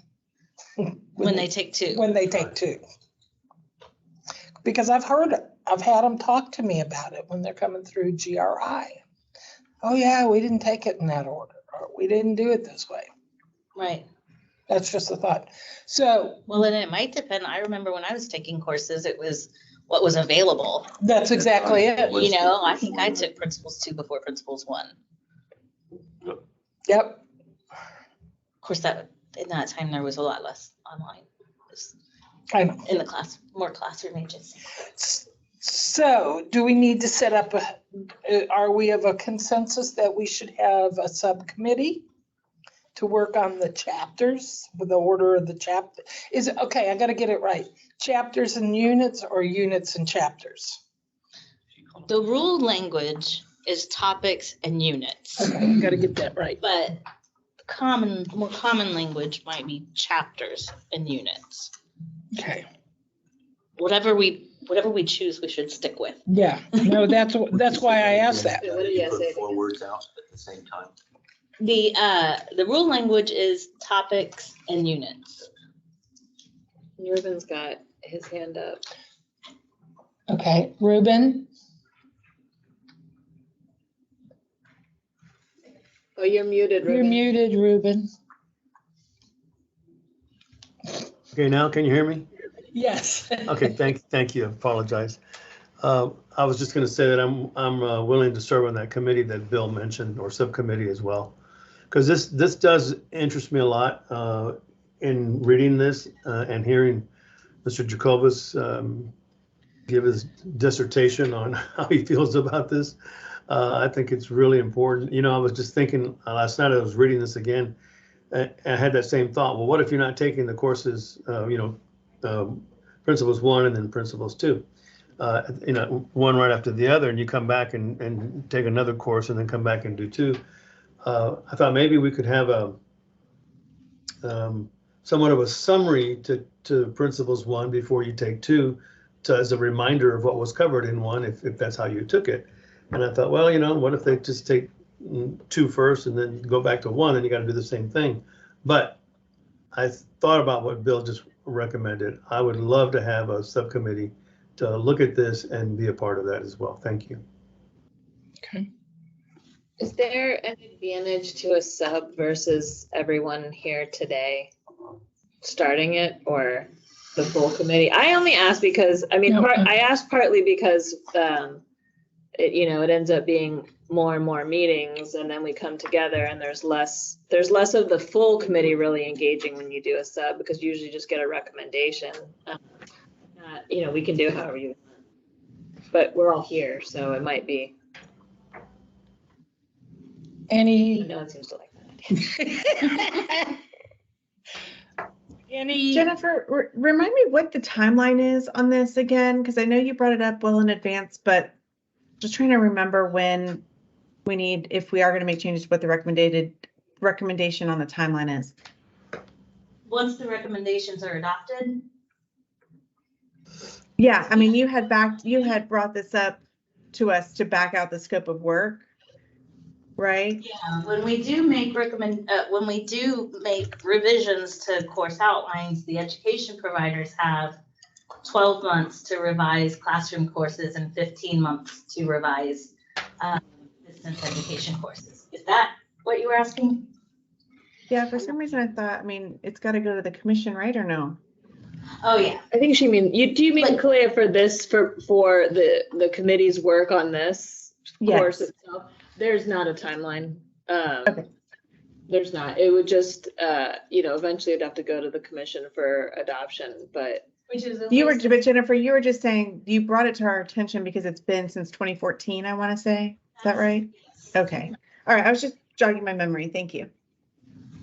[SPEAKER 8] When they take 2.
[SPEAKER 1] when they take 2. Because I've had them talk to me about it when they're coming through GRI. Oh yeah, we didn't take it in that order, or we didn't do it this way.
[SPEAKER 8] Right.
[SPEAKER 1] That's just a thought. So
[SPEAKER 8] Well, and it might depend. I remember when I was taking courses, it was what was available.
[SPEAKER 1] that's exactly it.
[SPEAKER 8] You know, I think I took principles 2 before principles 1.
[SPEAKER 1] Yep.
[SPEAKER 8] Of course, that in that time there was a lot less online. It was in the class, more classroom agency.
[SPEAKER 1] So do we need to set up are we of a consensus that we should have a subcommittee to work on the chapters with the order of the chapter? Is it, okay, I got to get it right. Chapters and units, or units and chapters?
[SPEAKER 8] The rule language is topics and units.
[SPEAKER 1] Okay, I got to get that right.
[SPEAKER 8] But more common language might be chapters and units.
[SPEAKER 1] Okay.
[SPEAKER 8] Whatever we choose, we should stick with.
[SPEAKER 1] Yeah, no, that's why I asked that.
[SPEAKER 2] What did you
[SPEAKER 12] Put
[SPEAKER 2] say?
[SPEAKER 12] 4 words out at the same time.
[SPEAKER 8] The rule language is topics and units.
[SPEAKER 2] Ruben's got his hand up.
[SPEAKER 1] Okay, Ruben?
[SPEAKER 2] Oh, you're muted, Ruben.
[SPEAKER 1] You're muted, Ruben.
[SPEAKER 9] Okay, now can you hear me?
[SPEAKER 1] Yes.
[SPEAKER 9] Okay, thank you. Apologize. I was just going to say that I'm willing to serve on that committee that Bill mentioned, or subcommittee as well, because this does interest me a lot in reading this and hearing Mr. Jacobus give his dissertation on how he feels about this. I think it's really important. You know, I was just thinking last night, I was reading this again, and I had that same thought. Well, what if you're not taking the courses, principles 1 and then principles 2, one right after the other, and you come back and take another course and then come back and do 2. I thought maybe we could have a somewhat of a summary to principles 1 before you take 2, as a reminder of what was covered in 1, if that's how you took it. And I thought, well, what if they just take 2 first and then go back to 1, and you got to do the same thing. But I thought about what Bill just recommended. I would love to have a subcommittee to look at this and be a part of that as well. Thank you.
[SPEAKER 1] Okay.
[SPEAKER 2] Is there an advantage to a sub versus everyone here today starting it, or the full committee? I only ask because, I mean, I asked partly because it ends up being more and more meetings, and then we come together and there's less of the full committee really engaging when you do a sub, because you usually just get a recommendation. We can do however you want, but we're all here, so it might be. No one seems to like that idea.
[SPEAKER 7] Jennifer, remind me what the timeline is on this again, because I know you brought it up well in advance, but just trying to remember when we need, if we are going to make changes, what the recommendation on the timeline is.
[SPEAKER 8] Once the recommendations are adopted.
[SPEAKER 7] Yeah, I mean, you had brought this up to us to back out the scope of work, right?
[SPEAKER 8] Yeah, when we do make revisions to course outlines, the education providers have 12 months to revise classroom courses and 15 months to revise distance education courses. Is that what you were asking?
[SPEAKER 7] Yeah, for some reason I thought, I mean, it's got to go to the commission, right, or no?
[SPEAKER 8] Oh, yeah.
[SPEAKER 2] I think do you mean Clea for this, for the committee's work on this course itself? There's not a timeline.
[SPEAKER 7] Okay.
[SPEAKER 2] There's not. It would just, eventually it'd have to go to the commission for adoption, but.
[SPEAKER 7] But Jennifer, you were just saying, you brought it to our attention because it's been since 2014, I want to say. Is that right? Okay. All right. I was just jogging my memory. Thank you.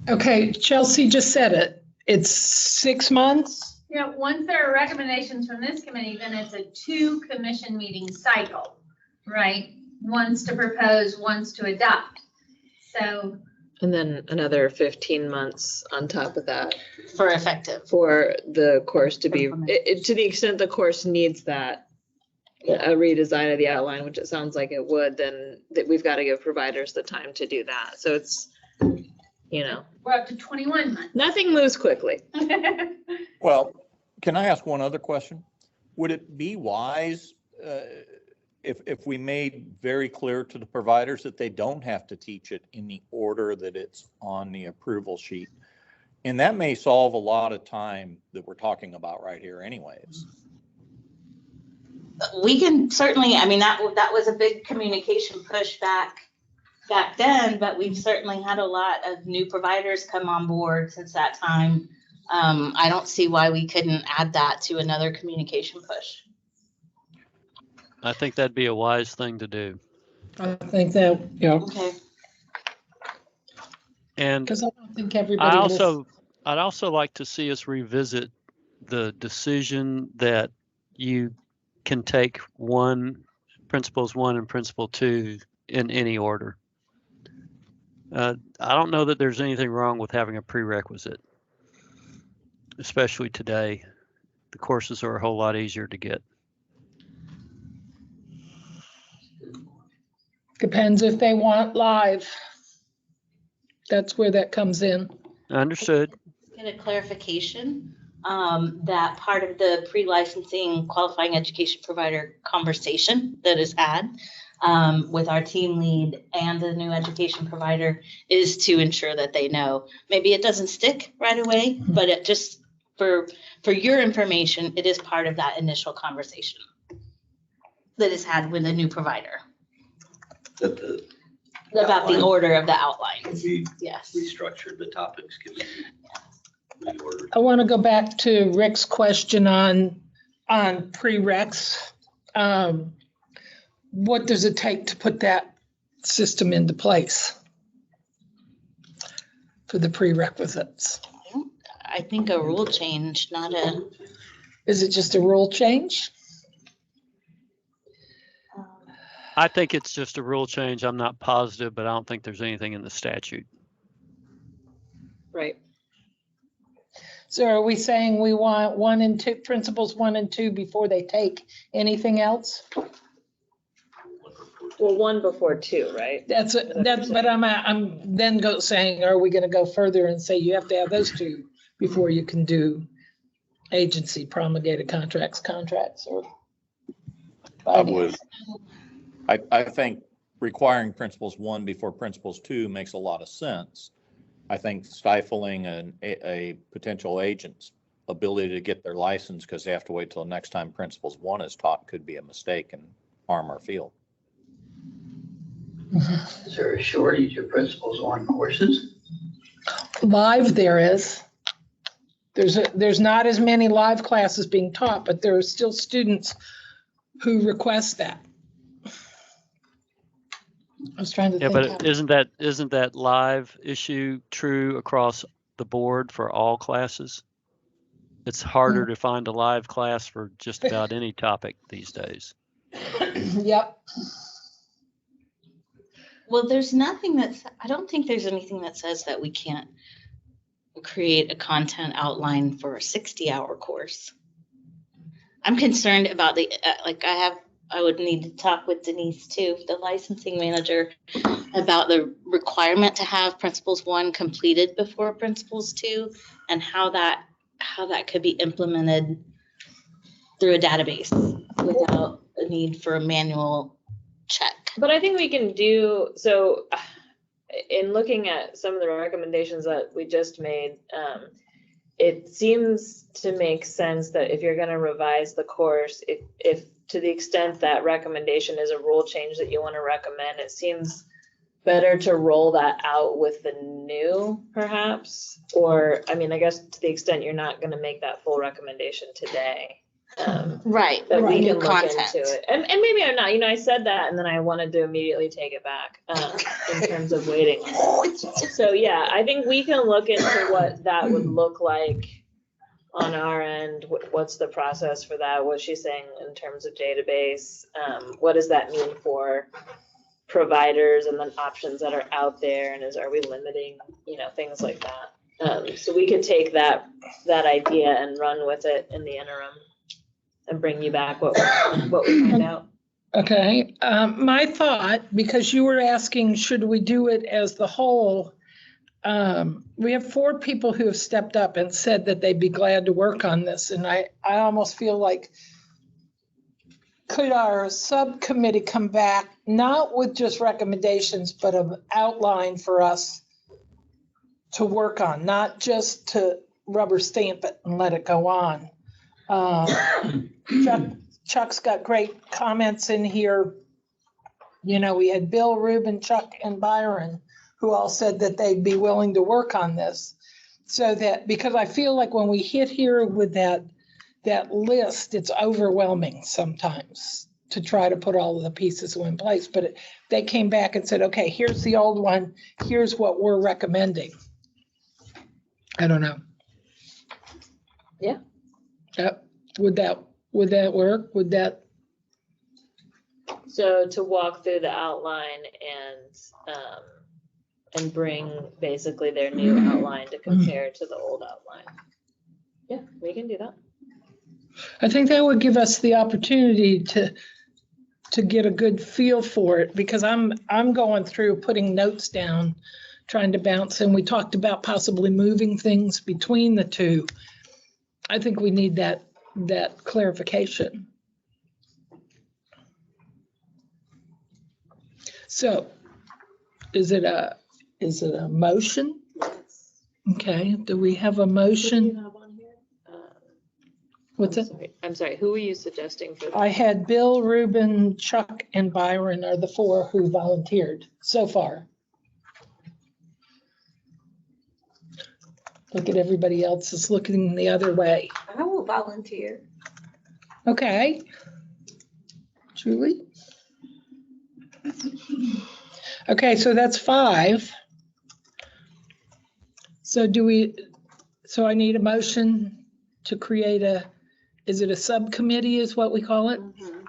[SPEAKER 1] Okay, Chelsea just said it. It's 6 months.
[SPEAKER 13] Yeah, once there are recommendations from this committee, then it's a 2 commission meeting cycle, right? Once to propose, once to adopt. So.
[SPEAKER 2] And then another 15 months on top of that.
[SPEAKER 8] For effective.
[SPEAKER 2] For the course to be, to the extent the course needs that, a redesign of the outline, which it sounds like it would, then we've got to give providers the time to do that. So it's,
[SPEAKER 13] We're up to 21 months.
[SPEAKER 2] Nothing moves quickly.
[SPEAKER 3] Well, can I ask one other question? Would it be wise if we made very clear to the providers that they don't have to teach it in the order that it's on the approval sheet? And that may solve a lot of time that we're talking about right here anyways.
[SPEAKER 8] We can certainly, I mean, that was a big communication push back then, but we've certainly had a lot of new providers come on board since that time. I don't see why we couldn't add that to another communication push.
[SPEAKER 5] I think that'd be a wise thing to do.
[SPEAKER 1] I think that,
[SPEAKER 8] Okay.
[SPEAKER 5] And
[SPEAKER 1] because I don't think everybody.
[SPEAKER 5] I'd also like to see us revisit the decision that you can take principles 1 and principle 2 in any order. I don't know that there's anything wrong with having a prerequisite, especially today. The courses are a whole lot easier to get.
[SPEAKER 1] Depends if they want live. That's where that comes in.
[SPEAKER 5] Understood.
[SPEAKER 8] Get a clarification that part of the pre-licensing qualifying education provider conversation that is had with our team lead and the new education provider is to ensure that they know. Maybe it doesn't stick right away, but it just for your information, it is part of that initial conversation that is had with the new provider. About the order of the outline. Yes.
[SPEAKER 12] Restructured the topics.
[SPEAKER 1] I want to go back to Rick's question on prereqs. What does it take to put that system into place for the prerequisites?
[SPEAKER 8] I think a rule change, not a.
[SPEAKER 1] Is it just a rule change?
[SPEAKER 5] I think it's just a rule change. I'm not positive, but I don't think there's anything in the statute.
[SPEAKER 2] Right.
[SPEAKER 1] So are we saying we want 1 and 2, principles 1 and 2 before they take anything else?
[SPEAKER 2] Well, 1 before 2, right?
[SPEAKER 1] That's, but I'm then saying, are we going to go further and say you have to have those 2 before you can do agency promulgated contracts or?
[SPEAKER 3] I would. I think requiring principles 1 before principles 2 makes a lot of sense. I think stifling a potential agent's ability to get their license because they have to wait till the next time principles 1 is taught could be a mistake and harm our field.
[SPEAKER 11] Is there a shortage of principals on courses?
[SPEAKER 1] Live there is. There's not as many live classes being taught, but there are still students who request that. I was trying to think.
[SPEAKER 5] But isn't that live issue true across the board for all classes? It's harder to find a live class for just about any topic these days.
[SPEAKER 1] Yep.
[SPEAKER 8] Well, I don't think there's anything that says that we can't create a content outline for a 60-hour course. I'm concerned about I would need to talk with Denise too, the licensing manager, about the requirement to have Principles 1 completed before Principles 2 and how that could be implemented through a database without a need for a manual check.
[SPEAKER 2] But I think we can do, so in looking at some of the recommendations that we just made, it seems to make sense that if you're going to revise the course, if to the extent that recommendation is a rule change that you want to recommend, it seems better to roll that out with the new, perhaps. Or, I mean, I guess to the extent you're not going to make that full recommendation today.
[SPEAKER 8] Right.
[SPEAKER 2] That we
[SPEAKER 8] New
[SPEAKER 2] can
[SPEAKER 8] content.
[SPEAKER 2] look into it. And maybe I'm not, I said that and then I wanted to immediately take it back in terms of waiting. So yeah, I think we can look into what that would look like on our end. What's the process for that? What's she saying in terms of database? What does that mean for providers and then options that are out there? And are we limiting, things like that? So we could take that idea and run with it in the interim and bring you back what we find out.
[SPEAKER 1] Okay. My thought, because you were asking, should we do it as the whole? We have 4 people who have stepped up and said that they'd be glad to work on this. And I almost feel like, could our subcommittee come back, not with just recommendations, but an outline for us to work on, not just to rubber stamp it and let it go on. Chuck's got great comments in here. We had Bill, Ruben, Chuck, and Byron, who all said that they'd be willing to work on this. So that, because I feel like when we hit here with that list, it's overwhelming sometimes to try to put all of the pieces in place. But they came back and said, okay, here's the old one. Here's what we're recommending. I don't know.
[SPEAKER 2] Yeah.
[SPEAKER 1] Yep. Would that work? Would that?
[SPEAKER 2] So to walk through the outline and bring basically their new outline to compare to the old outline. Yeah, we can do that.
[SPEAKER 1] I think that would give us the opportunity to get a good feel for it, because I'm going through putting notes down, trying to bounce, and we talked about possibly moving things between the 2. I think we need that clarification. So, is it a motion?
[SPEAKER 2] Yes.
[SPEAKER 1] Okay, do we have a motion? What's it?
[SPEAKER 2] I'm sorry, who were you suggesting for that?
[SPEAKER 1] I had Bill, Ruben, Chuck, and Byron are the 4 who volunteered so far. Look at everybody else is looking the other way.
[SPEAKER 4] I will volunteer.
[SPEAKER 1] Okay. Julie? Okay, so that's 5. So I need a motion to create is it a subcommittee is what we call it?
[SPEAKER 2] Mm-hmm.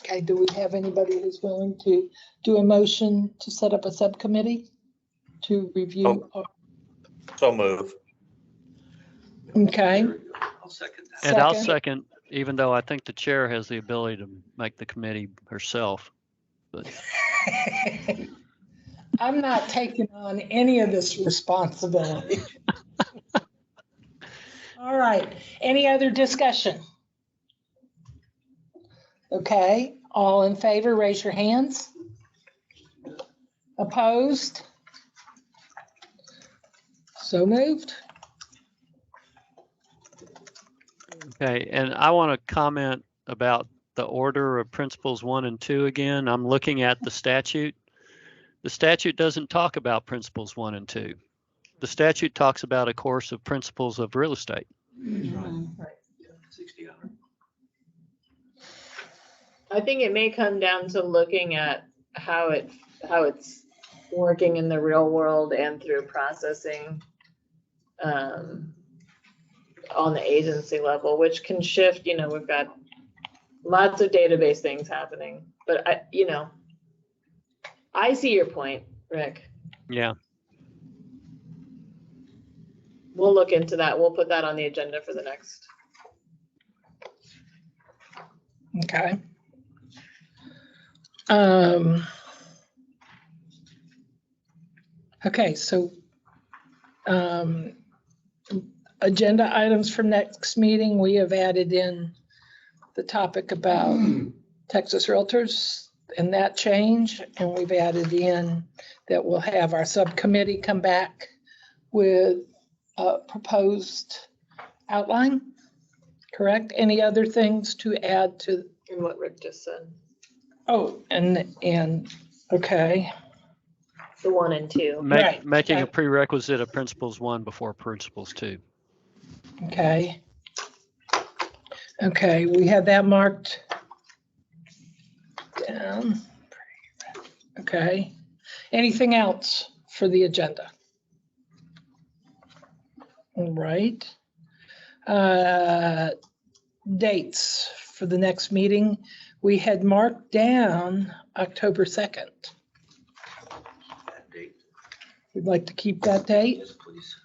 [SPEAKER 1] Okay, do we have anybody who's willing to do a motion to set up a subcommittee to review?
[SPEAKER 3] So move.
[SPEAKER 1] Okay.
[SPEAKER 12] I'll second that.
[SPEAKER 5] And I'll second, even though I think the chair has the ability to make the committee herself. but
[SPEAKER 1] I'm not taking on any of this responsibility. All right, any other discussion? Okay, all in favor, raise your hands. Opposed? So moved.
[SPEAKER 5] okay. And I want to comment about the order of principles 1 and 2 again. I'm looking at the statute. The statute doesn't talk about principles 1 and 2. The statute talks about a course of principles of real estate.
[SPEAKER 12] Right. 60 hours.
[SPEAKER 2] I think it may come down to looking at how it's working in the real world and through processing on the agency level, which can shift. We've got lots of database things happening, but I see your point, Rick.
[SPEAKER 5] Yeah.
[SPEAKER 2] We'll look into that. We'll put that on the agenda for the next.
[SPEAKER 1] Okay. Okay, so agenda items for next meeting, we have added in the topic about Texas Realtors and that change, and we've added in that we'll have our subcommittee come back with a proposed outline, correct? Any other things to add to?
[SPEAKER 2] And what Rick just said.
[SPEAKER 1] Oh, and okay.
[SPEAKER 2] The 1 and 2.
[SPEAKER 1] Right,
[SPEAKER 5] Making
[SPEAKER 1] okay.
[SPEAKER 5] a prerequisite of principles 1 before principles 2.
[SPEAKER 1] Okay. Okay, we have that marked down. Okay. Anything else for the agenda? All right. Dates for the next meeting. We had marked down October 2nd.
[SPEAKER 12] That date.
[SPEAKER 1] We'd like to keep that date.
[SPEAKER 12] Yes, please.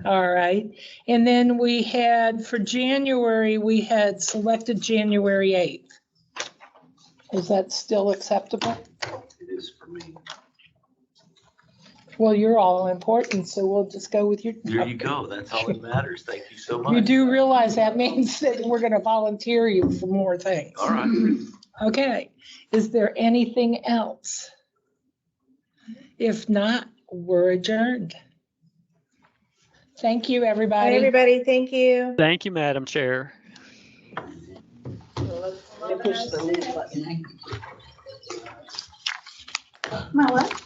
[SPEAKER 1] All right. And then we had, for January, we had selected January 8th. Is that still acceptable?
[SPEAKER 12] It is for me.
[SPEAKER 1] Well, you're all important, so we'll just go with your.
[SPEAKER 12] There you go. That's all that matters. Thank you so much.
[SPEAKER 1] You do realize that means that we're going to volunteer you for more things.
[SPEAKER 12] All right.
[SPEAKER 1] Okay. Is there anything else? If not, we're adjourned. Thank you,
[SPEAKER 7] Bye,
[SPEAKER 1] everybody.
[SPEAKER 7] everybody. Thank you.
[SPEAKER 5] Thank you, Madam Chair.
[SPEAKER 2] Let me push the leave button.
[SPEAKER 13] My what?